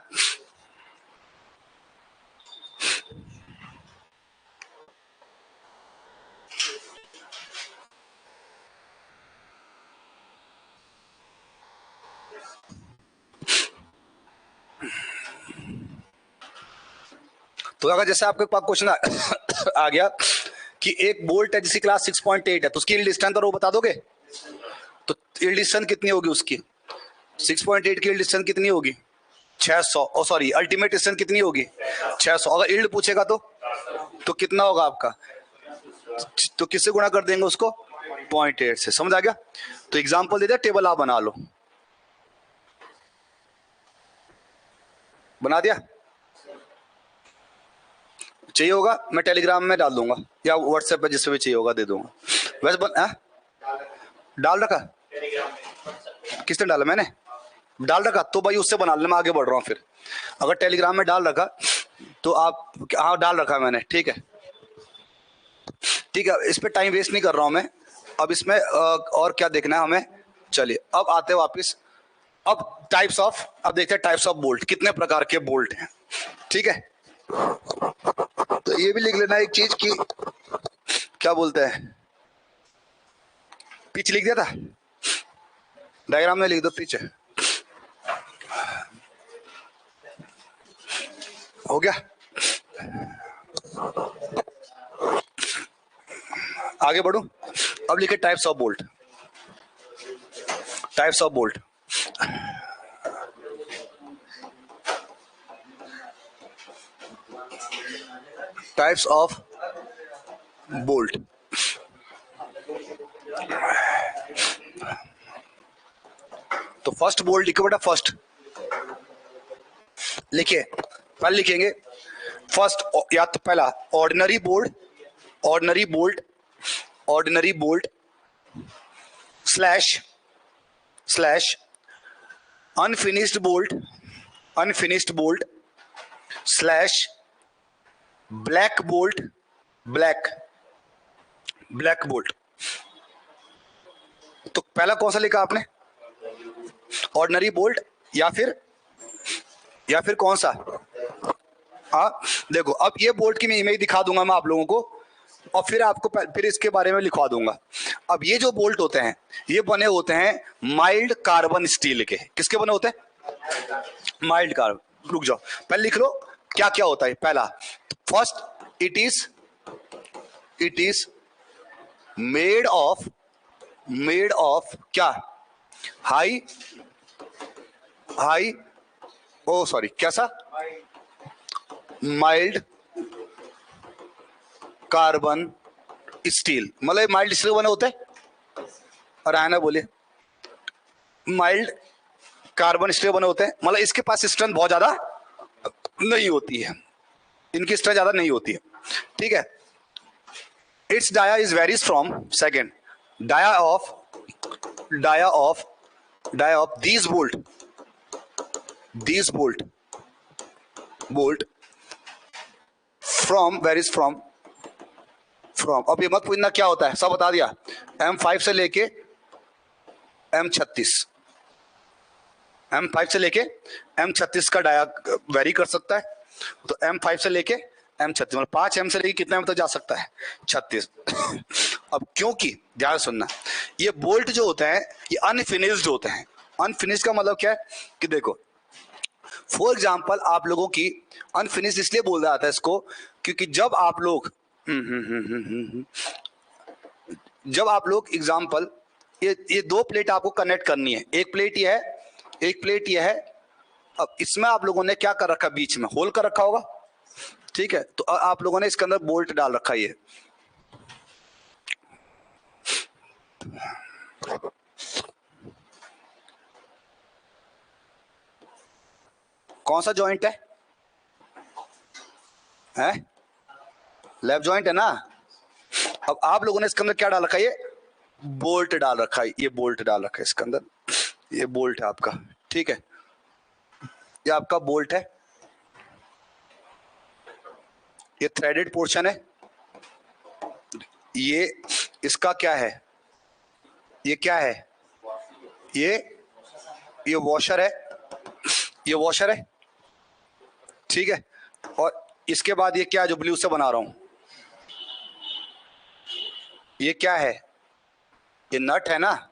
तो अगर जैसे आपके पास क्वेश्चन आ गया कि एक बोल्ट है जिसकी क्लास 6.8 है, तो उसकी यील्ड स्ट्रेंथ और वो बता दोगे? तो यील्ड स्ट्रेंथ कितनी होगी उसकी? 6.8 की यील्ड स्ट्रेंथ कितनी होगी? 600। ओ सॉरी, अल्टीमेट स्ट्रेंथ कितनी होगी? 600। अगर यील्ड पूछेगा तो कितना होगा आपका? तो किससे गुणा कर देंगे उसको? 0.8 से। समझ आ गया? तो एग्जाम्पल दे दिया, टेबल आप बना लो। बना दिया? चाहिए होगा मैं टेलीग्राम में डाल दूंगा या व्हाट्सएप पे, जिससे भी चाहिए होगा दे दूंगा। वैसे डाल रखा? किसने डाला? मैंने डाल रखा, तो भाई उससे बना लेना, मैं आगे बढ़ रहा हूँ फिर। अगर टेलीग्राम में डाल रखा तो आप, हाँ डाल रखा मैंने, ठीक है ठीक है, इस पे टाइम वेस्ट नहीं कर रहा हूँ मैं। अब इसमें और क्या देखना है हमें? चलिए अब आते हैं वापिस। अब टाइप्स ऑफ, अब देखते हैं टाइप्स ऑफ बोल्ट, कितने प्रकार के बोल्ट हैं, ठीक है। तो ये भी लिख लेना एक चीज की, क्या बोलते हैं, पिच लिख दिया था, डायग्राम में लिख दो पिच। हो गया? आगे बढ़ू, अब लिखे types of bolt. Types of bolt, types of bolt. तो फर्स्ट बोल्ट लिखो बेटा, फर्स्ट लिखिए, पहले लिखेंगे फर्स्ट, या तो पहला ordinary bolt, ordinary bolt, ordinary bolt slash slash unfinished bolt, unfinished bolt slash black bolt, black black bolt. तो पहला कौन सा लिखा आपने? ऑर्डिनरी बोल्ट, या फिर कौन सा? हाँ देखो, अब ये बोल्ट की मैं इमेज दिखा दूंगा मैं आप लोगों को, और फिर आपको फिर इसके बारे में लिखवा दूंगा। अब ये जो बोल्ट होते हैं ये बने होते हैं माइल्ड कार्बन स्टील के। किसके बने होते हैं? Mild carbon. रुक जाओ, पहले लिख लो क्या क्या होता है। पहला, first, it is made of क्या? हाई हाई ओ सॉरी, कैसा? Mild carbon steel. मतलब माइल्ड स्टील बने होते हैं, और आना बोले माइल्ड कार्बन स्टील बने होते हैं, मतलब इसके पास स्ट्रेंथ बहुत ज्यादा नहीं होती है, इनकी स्ट्रेंथ ज्यादा नहीं होती है, ठीक है। Its dia is varies from, second, dia of dia of these bolt from, where is from, अब ये मत पूछना क्या होता है, सब बता दिया। M5 से लेके M36, M5 से लेके M36 का डाया वेरी कर सकता है। तो M5 से लेके M36 मतलब 5M से लेके कितने M तक जा सकता है, 36। अब क्योंकि ध्यान सुनना, ये बोल्ट जो होते हैं ये अनफिनिश्ड होते हैं। अनफिनिश्ड का मतलब क्या है कि देखो, फॉर एग्जाम्पल आप लोगों की अनफिनिश्ड इसलिए बोल रहा था इसको क्योंकि जब आप लोग एग्जाम्पल, ये दो प्लेट आपको कनेक्ट करनी है, एक प्लेट ये है, एक प्लेट ये है। अब इसमें आप लोगों ने क्या कर रखा, बीच में होल कर रखा होगा, ठीक है। तो आप लोगों ने इसके अंदर बोल्ट डाल रखा है। ये कौन सा जॉइंट है, लेफ्ट जॉइंट है ना। अब आप लोगों ने इसके अंदर क्या डाल रखा है, ये बोल्ट डाल रखा है, ये बोल्ट डाल रखा है इसके अंदर, ये बोल्ट है आपका, ठीक है। ये आपका बोल्ट है, ये थ्रेडेड पोर्शन है, ये इसका क्या है, ये क्या है, ये वॉशर है, ये वॉशर है, ठीक है। और इसके बाद ये क्या है जो ब्लू से बना रहा हूं, ये क्या है, ये नट है ना,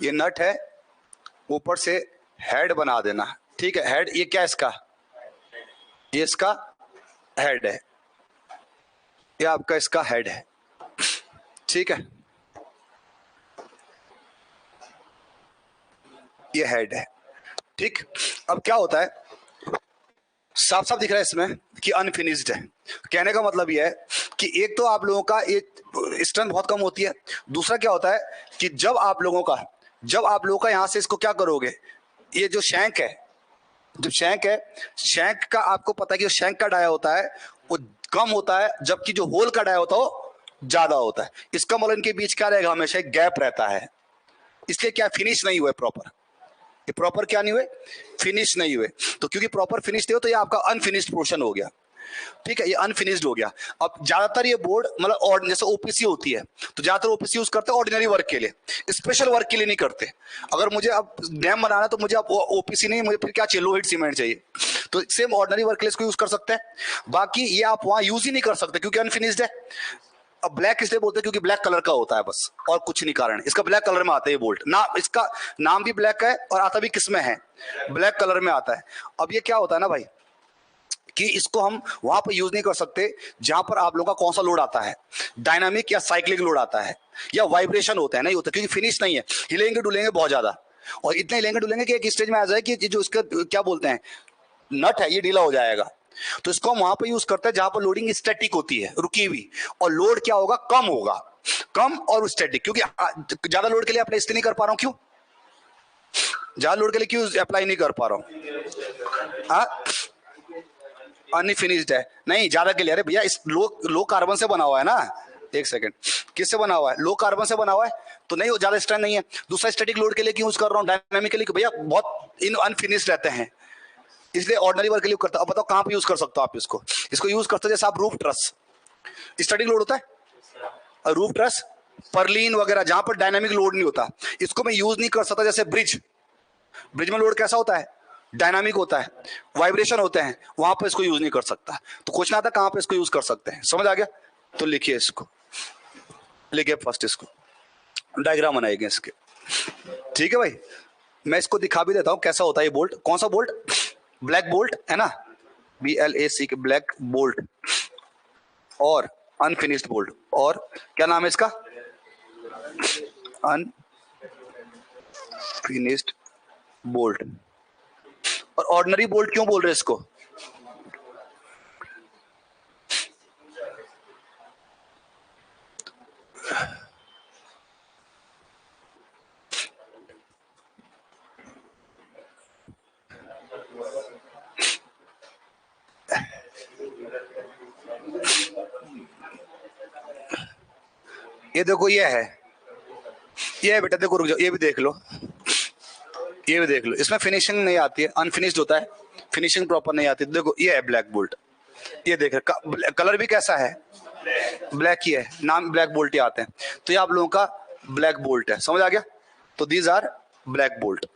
ये नट है, ऊपर से हेड बना देना, ठीक है। हेड, ये क्या है इसका, ये इसका हेड है, ये आपका इसका हेड है, ठीक है। ये हेड है, ठीक। अब क्या होता है, साफ साफ दिख रहा है इसमें कि अनफिनिश्ड है। कहने का मतलब यह है कि एक तो आप लोगों का एक स्ट्रेंथ बहुत कम होती है, दूसरा क्या होता है कि जब आप लोगों का यहां से इसको क्या करोगे, ये जो शैंक है, जो शैंक है, शैंक का आपको पता है कि शैंक का डाया होता है वो कम होता है, जबकि जो होल का डाया होता है वो ज्यादा होता है। इसका मतलब इनके बीच क्या रहेगा, हमेशा एक गैप रहता है, इसलिए क्या फिनिश नहीं हुआ प्रॉपर, ये प्रॉपर क्या नहीं हुए, फिनिश नहीं हुए। तो क्योंकि प्रॉपर फिनिश नहीं हो तो ये आपका अनफिनिश्ड पोर्शन हो गया, ठीक है, ये अनफिनिश्ड हो गया। अब ज्यादातर ये बोर्ड मतलब जैसे ओपीसी होती है तो ज्यादातर ओपीसी यूज करते हैं ऑर्डिनरी वर्क के लिए, स्पेशल वर्क के लिए नहीं करते। अगर मुझे अब डैम बनाना तो मुझे अब ओपीसी नहीं, मुझे फिर क्या चाहिए, लो हिट सीमेंट चाहिए, तो सेम ऑर्डिनरी वर्क के लिए इसको यूज कर सकते हैं। बाकी ये आप वहां यूज ही नहीं कर सकते क्योंकि अनफिनिश्ड है। अब ब्लैक इसलिए बोलते हैं क्योंकि ब्लैक कलर का होता है बस, और कुछ नहीं कारण, इसका ब्लैक कलर में आता है ये बोल्ट ना, इसका नाम भी ब्लैक है और आता भी किसमें है, ब्लैक कलर में आता है। अब ये क्या होता है ना भाई कि इसको हम वहां पर यूज नहीं कर सकते जहां पर आप लोगों का कौन सा लोड आता है, डायनामिक या साइक्लिक लोड आता है या वाइब्रेशन होता है, नहीं होता क्योंकि फिनिश नहीं है, हिलेंगे डुलेंगे बहुत ज्यादा, और इतने हिलेंगे डुलेंगे कि एक स्टेज में आ जाए कि जो इसका क्या बोलते हैं नट है ये ढीला हो जाएगा। तो इसको हम वहां पर यूज करते हैं जहां पर लोडिंग स्टैटिक होती है, रुकी हुई, और लोड क्या होगा, कम होगा, कम और स्टैटिक। क्योंकि ज्यादा लोड के लिए अप्लाई इसलिए नहीं कर पा रहा हूं, क्यों ज्यादा लोड के लिए क्यों अप्लाई नहीं कर पा रहा हूं, अनफिनिश्ड है, नहीं ज्यादा के लिए, अरे भैया इस लो कार्बन से बना हुआ है ना, एक सेकंड, किससे बना हुआ है, लो कार्बन से बना हुआ है, तो नहीं ज्यादा स्ट्रेंथ नहीं है। दूसरा स्टैटिक लोड के लिए क्यों यूज कर रहा हूं, डायनामिक के लिए भैया बहुत इन अनफिनिश्ड रहते हैं, इसलिए ऑर्डिनरी वर्क के लिए करता हूं। अब बताओ कहां पे यूज कर सकते हो आप इसको यूज करते हो जैसे आप रूफ ट्रस, स्टैटिक लोड होता है, रूफ ट्रस, परलीन वगैरह जहां पर डायनामिक लोड नहीं होता, इसको मैं यूज नहीं कर सकता। जैसे ब्रिज में लोड कैसा होता है, डायनामिक होता है, वाइब्रेशन होते हैं, वहां पर इसको यूज नहीं कर सकता। तो क्वेश्चन आता है कहां पे इसको यूज कर सकते हैं, समझ आ गया। तो लिखिए इसको, लिखिए फर्स्ट इसको डायग्राम बनाएंगे इसके, ठीक है भाई। मैं इसको दिखा भी देता हूं कैसा होता है ये बोल्ट, कौन सा बोल्ट, ब्लैक बोल्ट है ना, BLAC के ब्लैक बोल्ट, और अनफिनिश्ड बोल्ट, और क्या नाम है इसका, अनफिनिश्ड बोल्ट। और ऑर्डिनरी बोल्ट क्यों बोल रहे हैं इसको, ये देखो ये है, ये बेटा देखो, रुक जाओ, ये भी देख लो, ये भी देख लो, इसमें फिनिशिंग नहीं आती है, अनफिनिश्ड होता है, फिनिशिंग प्रॉपर नहीं आती। देखो ये है ब्लैक बोल्ट, ये देख कलर भी कैसा है, ब्लैक ही है, नाम ब्लैक बोल्ट ही आते हैं। तो ये आप लोगों का ब्लैक बोल्ट है, समझ आ गया। तो दीज आर ब्लैक बोल्ट,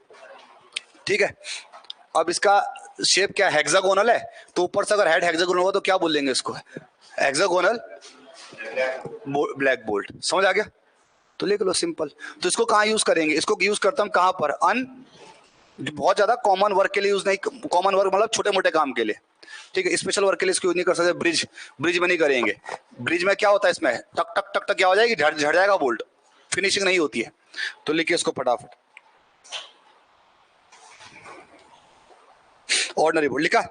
ठीक है। अब इसका शेप क्या, हेक्सागोनल है, तो ऊपर से अगर हेड हेक्सागोनल होगा तो क्या बोलेंगे इसको, हेक्सागोनल ब्लैक बोल्ट, समझ आ गया। तो लिख लो सिंपल। तो इसको कहाँ यूज करेंगे, इसको यूज करता हूं कहाँ पर, बहुत ज्यादा कॉमन वर्क के लिए यूज नहीं, कॉमन वर्क मतलब छोटे मोटे काम के लिए, ठीक है। स्पेशल वर्क के लिए इसको यूज नहीं कर सकते, ब्रिज में नहीं करेंगे। ब्रिज में क्या होता है, इसमें टक टक टक टक क्या हो जाएगी, झड़ जाएगा बोल्ट, फिनिशिंग नहीं होती है। तो लिखिए इसको फटाफट, ऑर्डिनरी बोल्ट लिखा।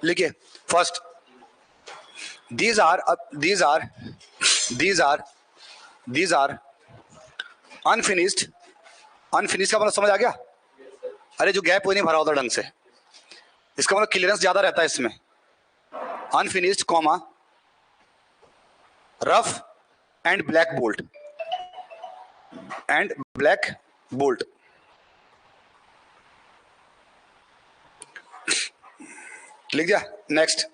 लिखिए first, these are unfinished, unfinished का मतलब समझ आ गया, अरे जो गैप वो नहीं भरा होता ढंग से, इसका मतलब क्लियरेंस ज्यादा रहता है इसमें। Unfinished comma rough and black bolt, and black bolt. लिख दिया। Next,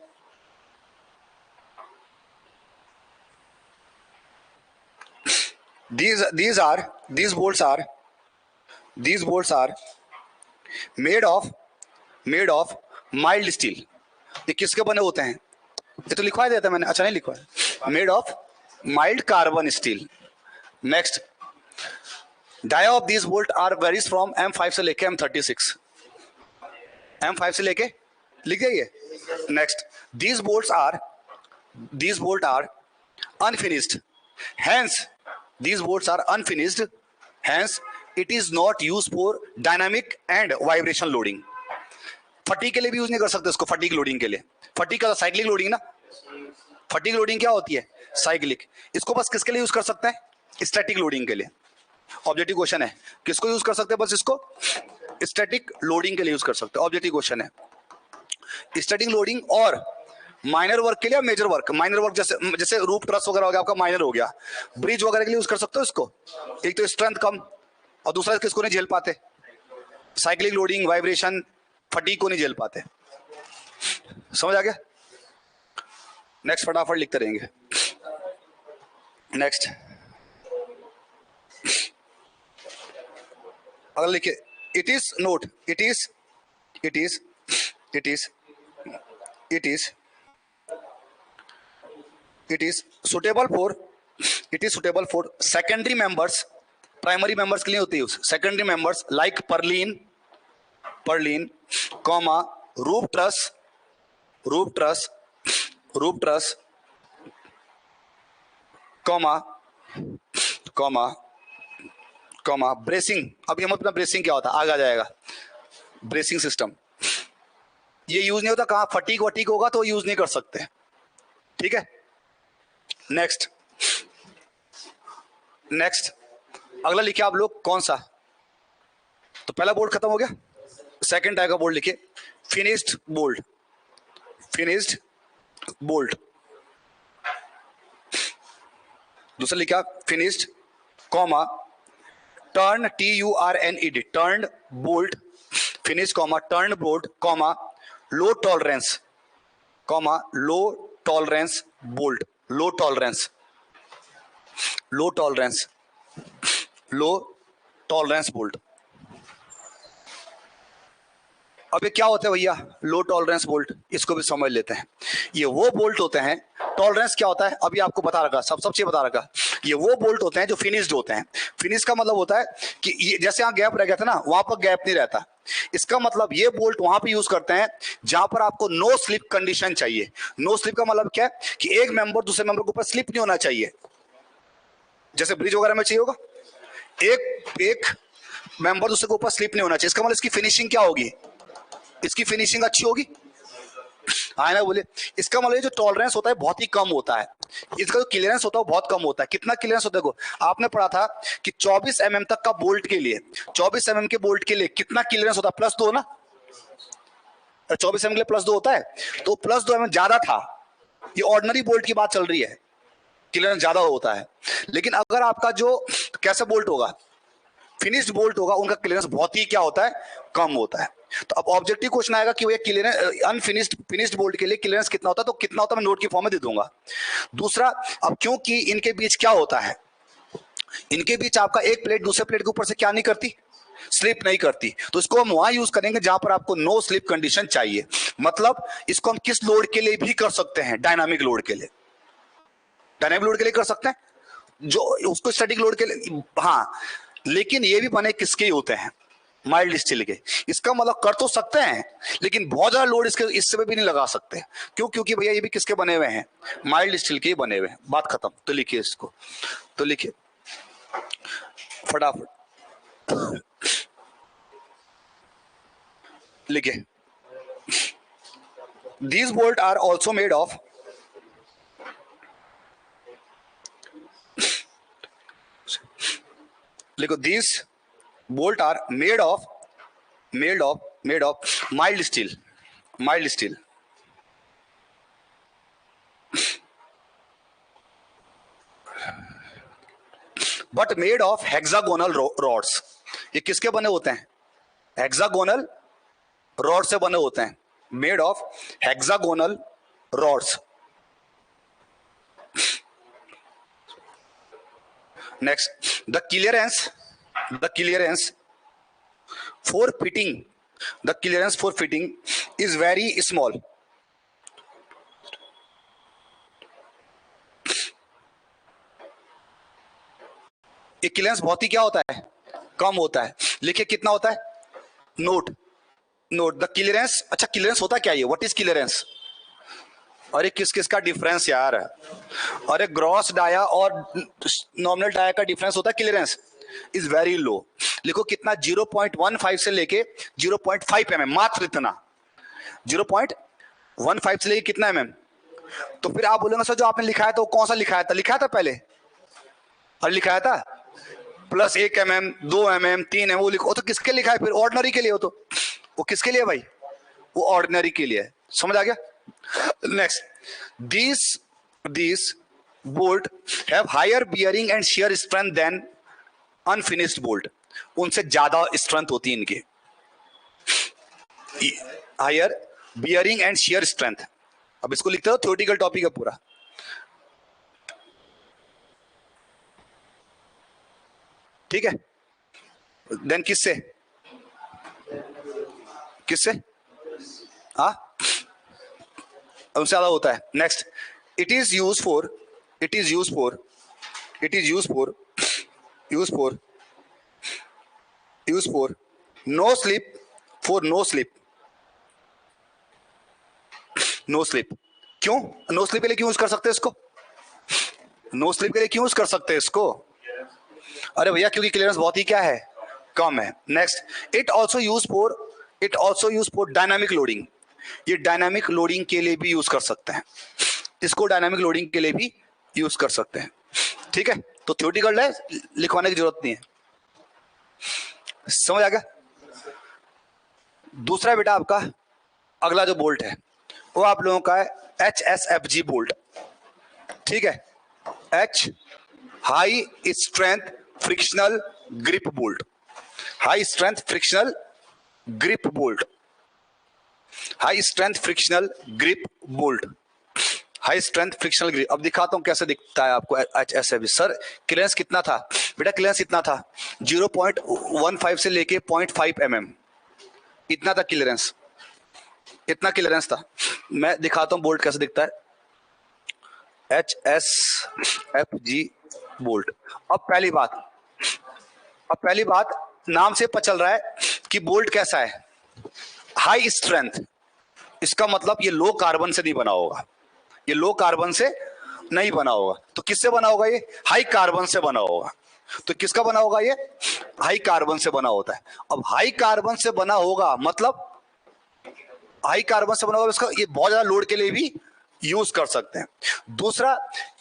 these bolts are made of mild steel। ये किसके बने होते हैं, ये तो लिखवा देता मैंने, अच्छा नहीं लिखवा, made of mild carbon steel. Next, dia of these bolt are varies from M5 से लेके M36, M5 से लेके, लिख जाइए। Next, these bolt are unfinished, hence these bolts are unfinished, hence it is not used for dynamic and vibration loading। Fatigue के लिए भी use नहीं कर सकते इसको, फटीग लोडिंग के लिए। फटीग का साइक्लिक लोडिंग ना, फटीग लोडिंग क्या होती है, साइक्लिक। इसको बस किसके लिए यूज कर सकते हैं, स्टैटिक लोडिंग के लिए। ऑब्जेक्टिव क्वेश्चन है, किसको यूज कर सकते हैं, बस इसको स्टैटिक लोडिंग के लिए यूज कर सकते हैं। ऑब्जेक्टिव क्वेश्चन है, स्टैटिक लोडिंग और माइनर वर्क के लिए, मेजर वर्क, माइनर वर्क जैसे रूफ ट्रस वगैरह हो गया, आपका माइनर हो गया। ब्रिज वगैरह के लिए यूज कर सकते हो इसको। एक तो स्ट्रेंथ कम, और दूसरा किसको नहीं झेल पाते, साइक्लिक लोडिंग, वाइब्रेशन, फटीग को नहीं झेल पाते। समझ आ गया। नेक्स्ट फटाफट लिखते रहेंगे। नेक्स्ट, अगर लिखिए, it is note, it is suitable for secondary members, primary members के लिए होती है secondary members like Perlin comma roof truss comma bracing. अब ये मतलब ब्रेसिंग क्या होता है, आगे आ जाएगा, ब्रेसिंग सिस्टम। ये यूज नहीं होता कहाँ, फटीग वटीग होगा तो यूज नहीं कर सकते, ठीक है। नेक्स्ट अगला लिखिए आप लोग, कौन सा, तो पहला बोल्ट खत्म हो गया। सेकंड टाइप का बोल्ट लिखिए, फिनिश्ड बोल्ट। दूसरा लिखा finished comma turn, TURNED, turned bolt, finish comma turn bolt comma low tolerance bolt, low tolerance bolt. अब ये क्या होता है भैया, लो टॉलरेंस बोल्ट, इसको भी समझ लेते हैं। ये वो बोल्ट होते हैं, टॉलरेंस क्या होता है अभी आपको बता रखा, सब चीज बता रखा। ये वो बोल्ट होते हैं जो फिनिश्ड होते हैं। फिनिश का मतलब होता है कि ये जैसे यहाँ गैप रह गया था ना, वहां पर गैप नहीं रहता। इसका मतलब ये बोल्ट वहां पे यूज करते हैं जहां पर आपको नो स्लिप कंडीशन चाहिए। नो स्लिप का मतलब क्या है कि एक मेंबर दूसरे मेंबर के ऊपर स्लिप नहीं होना चाहिए, जैसे ब्रिज वगैरह में चाहिए होगा, एक मेंबर दूसरे के ऊपर स्लिप नहीं होना चाहिए। इसका मतलब इसकी फिनिशिंग क्या होगी, इसकी फिनिशिंग अच्छी होगी, हाँ ना बोले, इसका मतलब जो टॉलरेंस होता है बहुत ही कम होता है, इसका जो क्लियरेंस होता है बहुत कम होता है। कितना क्लियरेंस होता है? आपने पढ़ा था कि 24 mm तक का बोल्ट के लिए, 24 mm के बोल्ट के लिए कितना क्लियरेंस होता है? +2 ना, 24 mm के लिए +2 होता है, तो +2 mm ज्यादा था। ये ऑर्डिनरी बोल्ट की बात चल रही है, क्लियरेंस ज्यादा होता है। लेकिन अगर आपका जो कैसा बोल्ट होगा, फिनिश्ड बोल्ट होगा, उनका क्लियरेंस बहुत ही क्या होता है? कम होता है। तो अब ऑब्जेक्टिव क्वेश्चन आएगा कि वो क्लियरेंस अनफिनिश्ड फिनिश्ड बोल्ट के लिए क्लियरेंस कितना होता है, तो कितना होता है मैं नोट की फॉर्म में दे दूंगा। दूसरा, अब क्योंकि इनके बीच क्या होता है, इनके बीच आपका एक प्लेट दूसरे प्लेट के ऊपर से क्या नहीं करती? स्लिप नहीं करती, तो इसको हम वहां यूज करेंगे जहां पर आपको नो स्लिप कंडीशन चाहिए। मतलब इसको हम किस लोड के लिए भी कर सकते हैं? डायनामिक लोड के लिए, डायनामिक लोड के लिए कर सकते हैं, जो उसको स्टैटिक लोड के लिए, हाँ। लेकिन ये भी बने किसके होते हैं? माइल्ड स्टील के। इसका मतलब कर तो सकते हैं, लेकिन बहुत ज्यादा लोड इसके इससे भी नहीं लगा सकते। क्यों? क्योंकि भैया ये भी किसके बने हुए हैं? माइल्ड स्टील के ही बने हुए हैं। बात खत्म। तो लिखिए इसको, तो लिखिए फटाफट लिखिए। These bolts are also made of लिखो, these bolt are made of mild steel but made of hexagonal rods। ये किसके बने होते हैं? हेक्सागोनल रॉड से बने होते हैं, made of hexagonal rods. Next, the clearance for fitting is very small. ये क्लियरेंस बहुत ही क्या होता है? कम होता है। लिखिए कितना होता है? Note the clearance. अच्छा, क्लियरेंस होता क्या है? What is clearance? अरे किस किस का डिफरेंस यार? अरे ग्रॉस डाया और नॉमिनल डाया का डिफरेंस होता है क्लियरेंस, इज वेरी लो। लिखो कितना? 0.15 से लेके 0.5 mm, मात्र इतना। 0.15 से लेके कितना mm? तो फिर आप बोलेंगे सर जो आपने लिखा है तो कौन सा लिखाया था पहले? और लिखाया था +1 mm, 2 mm, 3 mm, वो लिखो। तो किसके लिखा है फिर? ऑर्डिनरी के लिए हो। तो वो किसके लिए भाई? वो ऑर्डिनरी के लिए है। समझ आ गया? Next, these bolt have higher bearing and shear strength than unfinished bolt। उनसे ज्यादा स्ट्रेंथ होती है इनकी, higher bearing and shear strength. अब इसको लिखते हो, थ्योरेटिकल टॉपिक है पूरा। ठीक है, देन किससे हाँ, उनसे ज्यादा होता है। Next, it is use for no slip. क्यों नो स्लिप के लिए क्यों यूज कर सकते हैं इसको? नो स्लिप के लिए क्यों यूज कर सकते हैं इसको? अरे भैया क्योंकि क्लियरेंस बहुत ही क्या है? कम है। Next, it also use for dynamic loading. ये डायनामिक लोडिंग के लिए भी यूज कर सकते हैं, इसको डायनामिक लोडिंग के लिए भी यूज कर सकते हैं। ठीक है, तो थ्योरेटिकल है, लिखवाने की जरूरत नहीं है। समझ आ गया? दूसरा बेटा आपका अगला जो बोल्ट है वो आप लोगों का है HSFG बोल्ट। ठीक है, H high strength frictional grip bolt. High strength frictional grip bolt, high strength frictional grip bolt, high strength frictional grip. अब दिखाता हूं कैसे दिखता है आपको HSFG। सर क्लियरेंस कितना था बेटा? क्लियरेंस इतना था, 0.15 से लेके 0.5 mm, इतना था क्लियरेंस, इतना क्लियरेंस था। मैं दिखाता हूं बोल्ट कैसे दिखता है, HSFG बोल्ट। अब पहली बात नाम से पता चल रहा है कि बोल्ट कैसा है? High strength. इसका मतलब ये लो कार्बन से नहीं बना होगा, ये लो कार्बन से नहीं बना होगा। तो किससे बना होगा? ये हाई कार्बन से बना होगा। तो किसका बना होगा? ये हाई कार्बन से बना होता है। अब हाई कार्बन से बना होगा मतलब हाई कार्बन से बना होगा, इसका ये बहुत ज्यादा लोड के लिए भी यूज कर सकते हैं। दूसरा,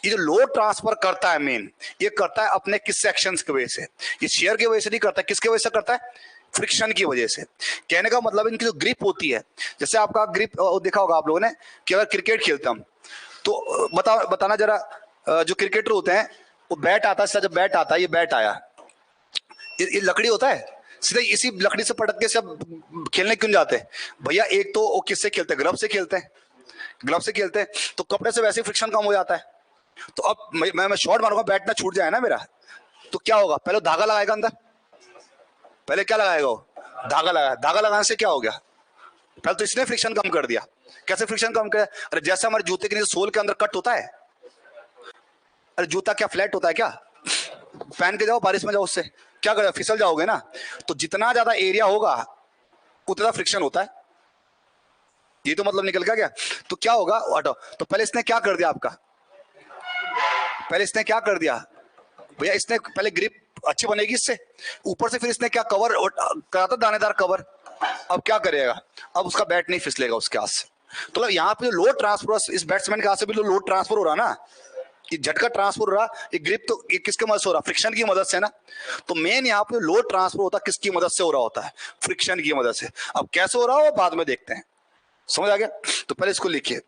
ये जो लोड ट्रांसफर करता है मेन, ये करता है अपने किस सेक्शंस की वजह से, ये शेयर की वजह से नहीं करता, किसकी वजह से करता है, फ्रिक्शन की वजह से। कहने का मतलब इनकी जो ग्रिप होती है, जैसे आपका ग्रिप देखा होगा आप लोगों ने कि अगर क्रिकेट खेलते हम तो बताना जरा, जो क्रिकेटर होते हैं वो बैट आता है, जब बैट आता है, ये बैट आया, ये लकड़ी होता है, सीधे इसी लकड़ी से पटक के सब खेलने क्यों जाते हैं भैया? एक तो वो किससे खेलते हैं, ग्लव से खेलते हैं, ग्लव से खेलते हैं तो कपड़े से वैसे फ्रिक्शन कम हो जाता है। तो अब मैं शॉट मारूंगा, बैट ना छूट जाए ना मेरा, तो क्या होगा, पहले धागा लगाएगा अंदर, पहले क्या लगाएगा वो, धागा लगाया, धागा लगाने से क्या हो गया, पहले तो इसने फ्रिक्शन कम कर दिया। कैसे फ्रिक्शन कम किया? अरे जैसे हमारे जूते के नीचे सोल के अंदर कट होता है, अरे जूता क्या फ्लैट होता है क्या? पहन के जाओ, बारिश में जाओ, उससे क्या करेगा, फिसल जाओगे ना। तो जितना ज्यादा एरिया होगा उतना फ्रिक्शन होता है, ये तो मतलब निकल गया। तो क्या होगा, हटो, तो पहले इसने क्या कर दिया आपका, पहले इसने क्या कर दिया भैया, इसने पहले ग्रिप अच्छी बनेगी इससे, ऊपर से फिर इसने क्या कवर करा था, दानेदार कवर। अब क्या करेगा, अब उसका बैट नहीं फिसलेगा उसके हाथ से। तो मतलब यहाँ पे लोड ट्रांसफर इस बैट्समैन के हाथ से भी लोड ट्रांसफर हो रहा ना, ये झटका ट्रांसफर हो रहा, ये ग्रिप तो ये किसके मदद से हो रहा, फ्रिक्शन की मदद से ना। तो मेन यहाँ पे लोड ट्रांसफर होता किसकी मदद से हो रहा होता है, फ्रिक्शन की मदद से। अब कैसे हो रहा हो बाद में देखते हैं, समझ आ गया। तो पहले इसको लिखिए,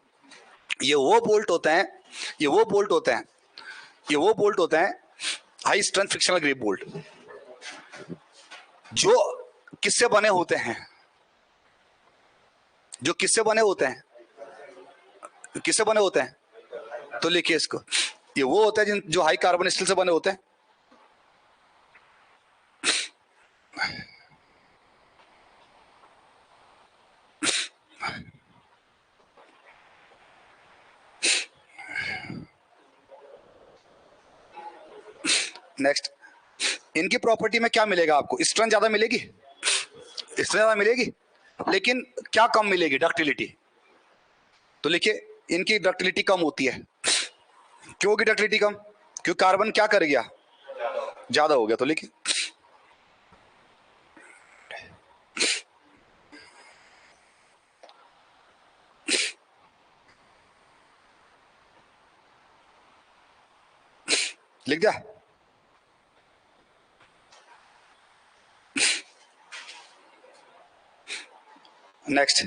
ये वो बोल्ट होते हैं, ये वो बोल्ट होते हैं, ये वो बोल्ट होते हैं high strength frictional grip bolt, जो किससे बने होते हैं, जो किससे बने होते हैं, किससे बने होते हैं, तो लिखिए इसको, ये वो होते हैं जो हाई कार्बन स्टील से बने होते हैं। नेक्स्ट, इनकी प्रॉपर्टी में क्या मिलेगा आपको, स्ट्रेंथ ज्यादा मिलेगी, स्ट्रेंथ ज्यादा मिलेगी, लेकिन क्या कम मिलेगी, डक्टिलिटी। तो लिखिए इनकी डक्टिलिटी कम होती है। क्यों होगी डक्टिलिटी कम, क्योंकि कार्बन क्या कर गया, ज्यादा हो गया। तो लिखिए लिख दिया। नेक्स्ट,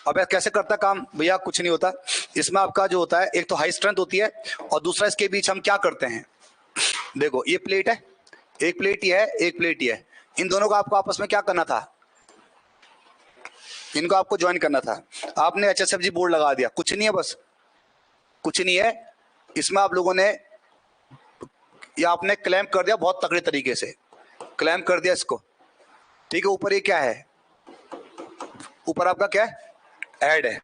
अब कैसे करता काम भैया, कुछ नहीं होता इसमें। आपका जो होता है, एक तो हाई स्ट्रेंथ होती है, और दूसरा इसके बीच हम क्या करते हैं, देखो ये प्लेट है, एक प्लेट ही है, एक प्लेट ही है, इन दोनों को आपको आपस में क्या करना था, इनको आपको ज्वाइन करना था। आपने HSFG बोर्ड लगा दिया, कुछ नहीं है, बस कुछ नहीं है इसमें। आप लोगों ने ये आपने क्लैंप कर दिया बहुत तगड़े तरीके से, क्लैंप कर दिया इसको, ठीक है। ऊपर ये क्या है, ऊपर आपका क्या है, ऐड है।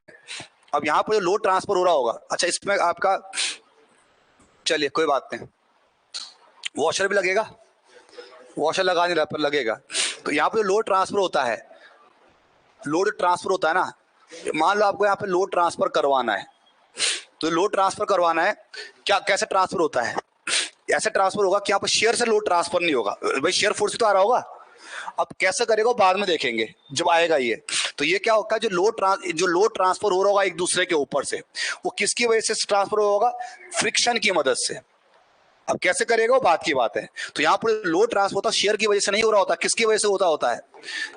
अब यहाँ पर जो लोड ट्रांसफर हो रहा होगा, अच्छा इसमें आपका, चलिए कोई बात नहीं, वॉशर भी लगेगा, वॉशर लगा नहीं रहा पर लगेगा। तो यहाँ पे लोड ट्रांसफर होता है, लोड ट्रांसफर होता है ना, मान लो आपको यहाँ पे लोड ट्रांसफर करवाना है, तो लोड ट्रांसफर करवाना है, क्या कैसे ट्रांसफर होता है, ऐसे ट्रांसफर होगा कि यहाँ पर शेयर से लोड ट्रांसफर नहीं होगा, भाई शेयर फोर्स ही तो आ रहा होगा। अब कैसे करेगा बाद में देखेंगे जब आएगा ये। तो ये क्या होगा, जो लोड ट्रांसफर हो रहा होगा एक दूसरे के ऊपर से, वो किसकी वजह से ट्रांसफर होगा, फ्रिक्शन की मदद से। अब कैसे करेगा वो बात की बात है। तो यहाँ पर लोड ट्रांसफर होता शेयर की वजह से नहीं हो रहा होता, किसकी वजह से होता है,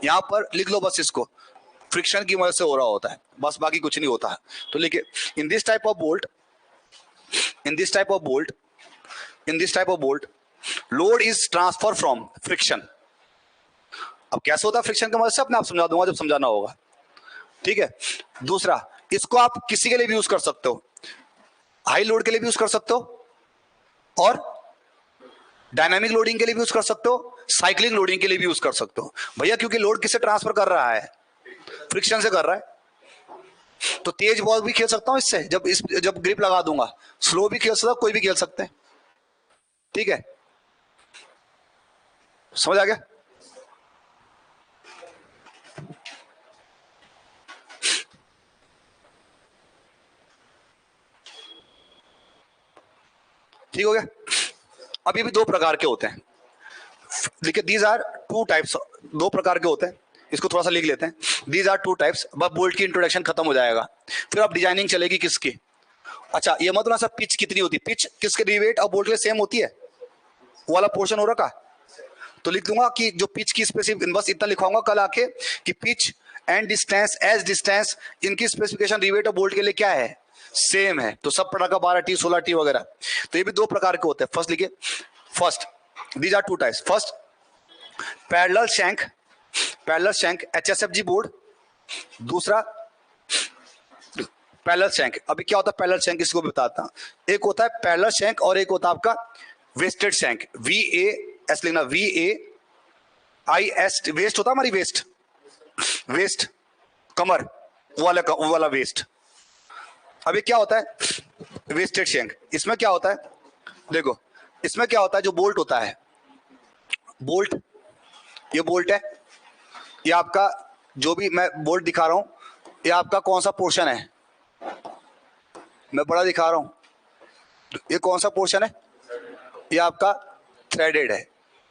यहाँ पर लिख लो बस इसको, फ्रिक्शन की मदद से हो रहा होता है, बस बाकी कुछ नहीं होता है। तो लिखिए, in this type of bolt, in this type of bolt, in this type of bolt load is transfer from friction. अब कैसे होता है फ्रिक्शन की मदद से, अपने आप समझा दूंगा जब समझाना होगा, ठीक है। दूसरा, इसको आप किसी के लिए भी यूज कर सकते हो, हाई लोड के लिए भी यूज कर सकते हो, और डायनामिक लोडिंग के लिए भी यूज कर सकते हो, साइक्लिंग लोडिंग के लिए भी यूज कर सकते हो भैया, क्योंकि लोड किससे ट्रांसफर कर रहा है, फ्रिक्शन से कर रहा है। तो तेज बॉल भी खेल सकता हूं इससे, जब ग्रिप लगा दूंगा, स्लो भी खेल सकता, कोई भी खेल सकते हैं, ठीक है, समझ आ गया। ठीक हो गया। अभी भी दो प्रकार के होते हैं, देखिए दीज आर टू टाइप्स, दो प्रकार के होते हैं, इसको थोड़ा सा लिख लेते हैं। दीज आर टू टाइप्स, बस बोल्ट की इंट्रोडक्शन खत्म हो जाएगा, फिर अब डिजाइनिंग चलेगी किसकी। अच्छा ये मतलब ना सर पिच कितनी होती है, पिच किसके रिवेट और बोल्ट के सेम होती है, वो वाला पोर्शन हो रखा, तो लिख दूंगा कि जो पिच की स्पेसिफिक, बस इतना लिखवाऊंगा कल आके कि pitch and distance edge distance इनकी स्पेसिफिकेशन रिवेट और बोल्ट के लिए क्या है, सेम है। तो सब प्रकार का 12T 16T वगैरह, तो ये भी दो प्रकार के होते हैं। फर्स्ट लिखिए, first these are two types, first parallel shank, parallel shank HSFG bolt, दूसरा पैरेलल शैंक। अभी क्या होता है पैरेलल शैंक, इसको भी बताता हूं। एक होता है पैरेलल शैंक और एक होता है आपका वेस्टेड शैंक, VAS लिखना, VAIS, वेस्ट होता है हमारी वेस्ट, वेस्ट कमर, वो वाला वेस्ट। अभी क्या होता है वेस्टेड शैंक, इसमें क्या होता है, देखो इसमें क्या होता है, जो बोल्ट होता है, बोल्ट, ये बोल्ट है, ये आपका जो भी मैं बोल्ट दिखा रहा हूं, ये आपका कौन सा पोर्शन है, मैं बड़ा दिखा रहा हूं, ये कौन सा पोर्शन है, ये आपका थ्रेडेड है,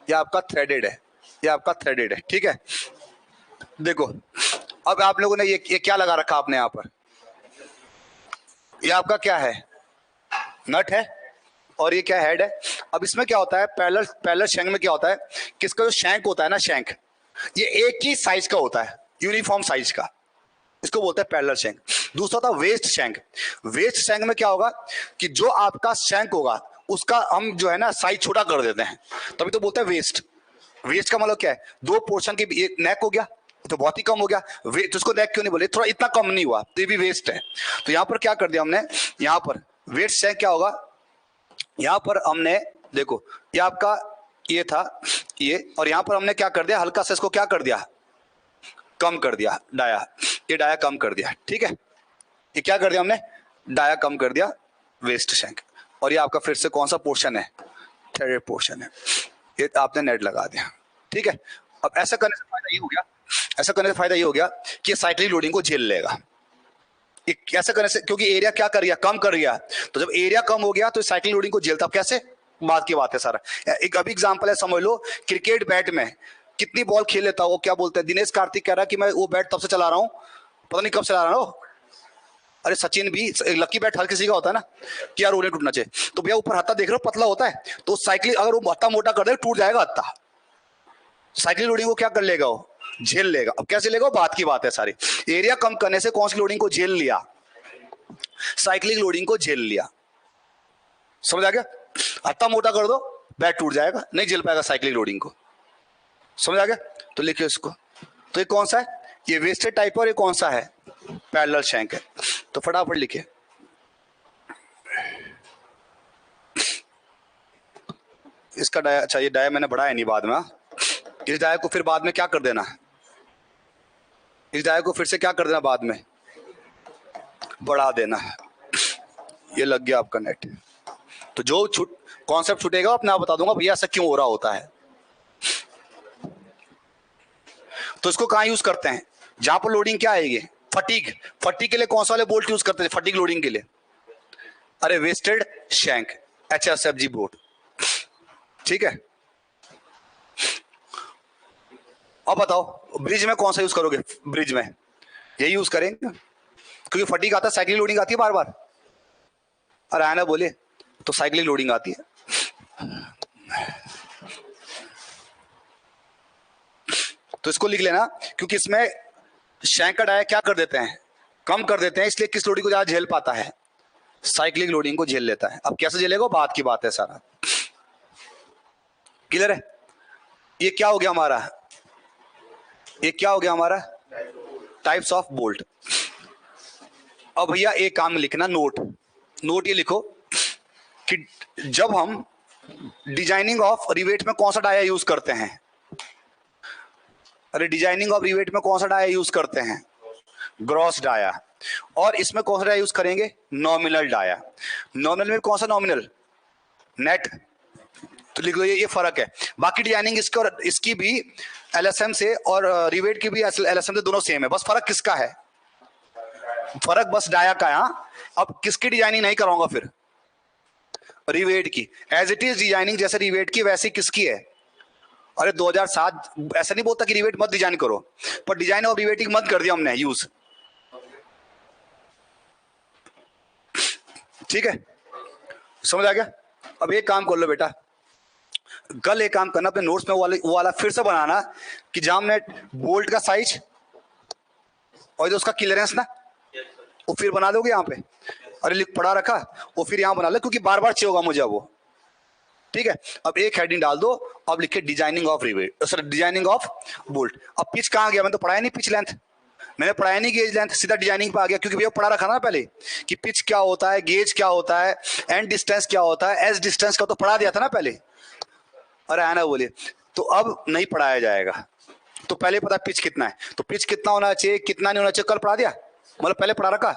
ये आपका थ्रेडेड है, ये आपका थ्रेडेड है, ठीक है। देखो अब आप लोगों ने ये क्या लगा रखा आपने यहाँ पर, ये आपका क्या है, नट है, और ये क्या हेड है। अब इसमें क्या होता है पैरेलल, पैरेलल शैंक में क्या होता है कि इसका जो शैंक होता है ना, शैंक ये एक ही साइज का होता है, यूनिफॉर्म साइज का, इसको बोलते हैं पैरेलल शैंक। दूसरा होता है वेस्ट शैंक, वेस्ट शैंक में क्या होगा कि जो आपका शैंक होगा उसका हम जो है ना साइज छोटा कर देते हैं, तभी तो बोलते हैं वेस्ट। वेस्ट का मतलब क्या है, दो पोर्शन के, एक नेक हो गया तो बहुत ही कम हो गया, तो उसको नेक क्यों नहीं बोले, थोड़ा इतना कम नहीं हुआ तो ये भी वेस्ट है। तो यहां पर क्या कर दिया हमने, यहां पर वेस्ट शैंक क्या होगा, यहां पर हमने देखो ये आपका ये था ये, और यहां पर हमने क्या कर दिया, हल्का सा इसको क्या कर दिया, कम कर दिया, डाया, ये डाया कम कर दिया, ठीक है, ये क्या कर दिया हमने, डाया कम कर दिया, वेस्ट शैंक। और ये आपका फिर से कौन सा पोर्शन है, थ्रेडेड पोर्शन है, ये आपने नेट लगा दिया, ठीक है। अब ऐसा करने से फायदा ये हो गया, ऐसा करने से फायदा ये हो गया कि साइक्लिक लोडिंग को झेल लेगा, ऐसा करने से, क्योंकि एरिया क्या कर गया, कम कर गया, तो जब एरिया कम हो गया तो साइक्लिक लोडिंग को झेलता, कैसे, बात की बात है सारा। एक अभी एग्जांपल है, समझ लो क्रिकेट बैट में कितनी बॉल खेल लेता है, वो क्या बोलते हैं, दिनेश कार्तिक कह रहा है कि मैं वो बैट तब से चला रहा हूं, पता नहीं कब चला रहा हूं। अरे सचिन भी, लकी बैट हर किसी का होता है ना कि यार उन्हें टूटना चाहिए, तो भैया ऊपर हत्ता देख रहे हो पतला होता है, तो साइकिल अगर वो हत्ता मोटा कर दे टूट जाएगा हत्ता, साइकिल लोडिंग को क्या कर लेगा, वो झेल लेगा। अब कैसे लेगा, बात की बात है सारी। एरिया कम करने से कौन सी लोडिंग को झेल लिया, साइक्लिक लोडिंग को झेल लिया, समझ आ गया। हत्ता मोटा कर दो बैट टूट जाएगा, नहीं झेल पाएगा साइक्लिक लोडिंग को, समझ आ गया। तो लिखिए इसको, तो ये कौन सा है, ये वेस्टेड टाइप, और ये कौन सा है, पैरेलल शैंक है। तो फटाफट लिखिए, इसका डाया, अच्छा ये डाया मैंने बढ़ाया नहीं बाद में, इस डाया को फिर बाद में क्या कर देना, इस डाया को फिर से क्या कर देना, बाद में बढ़ा देना। ये लग गया आपका नेट। तो जो कॉन्सेप्ट छूटेगा अपने आप बता दूंगा भैया ऐसा क्यों हो रहा होता है। तो इसको कहां यूज करते हैं, जहां पर लोडिंग क्या आएगी, फटीग, फटीग के लिए कौन सा वाले बोल्ट यूज करते हैं फटीग लोडिंग के लिए, अरे वेस्टेड शैंक HSFG बोल्ट, ठीक है। अब बताओ ब्रिज में कौन सा यूज करोगे, ब्रिज में यही यूज करेंगे क्योंकि फटीग आता है, साइक्लिक लोडिंग आती है बार बार, अरे आना बोले तो साइक्लिक लोडिंग आती है। तो इसको लिख लेना, क्योंकि इसमें शैंक का डाया क्या कर देते हैं, कम कर देते हैं, इसलिए किस लोडिंग को ज्यादा झेल पाता है, साइक्लिक लोडिंग को झेल लेता है। अब कैसे झेलेगा बात की बात है सारा, क्लियर है। ये क्या हो गया हमारा, ये क्या हो गया हमारा, टाइप्स ऑफ बोल्ट। अब भैया एक काम लिखना, नोट, नोट ये लिखो कि जब हम डिजाइनिंग ऑफ रिवेट में कौन सा डाया यूज करते हैं, अरे डिजाइनिंग ऑफ रिवेट में कौन सा डाया यूज करते हैं, ग्रॉस डाया, और इसमें कौन सा डाया यूज करेंगे, नॉमिनल डाया। नॉमिनल में कौन सा नॉमिनल, नेट, तो लिख लो ये फर्क है। बाकी डिजाइनिंग इसकी और इसकी भी LSM से और रिवेट की भी LSM से दोनों सेम है, बस फर्क किसका है, फर्क बस डाया का है। अब किसकी डिजाइनिंग नहीं कराऊंगा फिर, रिवेट की, एज इट इज डिजाइनिंग जैसे रिवेट की वैसी किसकी है, अरे 2007 ऐसा नहीं बोलता कि रिवेट मत डिजाइन करो, पर डिजाइन ऑफ रिवेटिंग मत कर दिया हमने यूज। ठीक है, समझ आ गया। अब एक काम कर लो बेटा, कल एक काम करना, अपने नोट्स में वो वाला फिर से बनाना कि जहां हमने बोल्ट का साइज और उसका क्लियरेंस ना, वो फिर बना दोगे यहाँ पे। अरे लिख पढ़ा रखा, वो फिर यहाँ बना लो, क्योंकि बार बार चाहिए होगा मुझे वो। ठीक है, अब एक हेडिंग डाल दो, अब लिखे designing of rivet, sorry designing of bolt. अब पिच कहाँ गया, मैंने तो पढ़ाया नहीं पिच लेंथ, मैंने पढ़ाया नहीं गेज लेंथ, सीधा डिजाइनिंग पे आ गया, क्योंकि भैया पढ़ा रखा ना पहले कि पिच क्या होता है, गेज क्या होता है, एंड डिस्टेंस क्या होता है, एज डिस्टेंस का तो पढ़ा दिया था ना पहले। अरे है ना, बोलिए। तो अब नहीं पढ़ाया जाएगा, तो पहले पता पिच कितना है, तो पिच कितना होना चाहिए, कितना नहीं होना चाहिए, कल पढ़ा दिया, मतलब पहले पढ़ा रखा,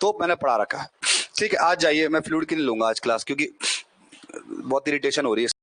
तो मैंने पढ़ा रखा। ठीक है, आज जाइए, मैं फ्लूइड की नहीं लूंगा आज क्लास, क्योंकि बहुत इरिटेशन हो रही है।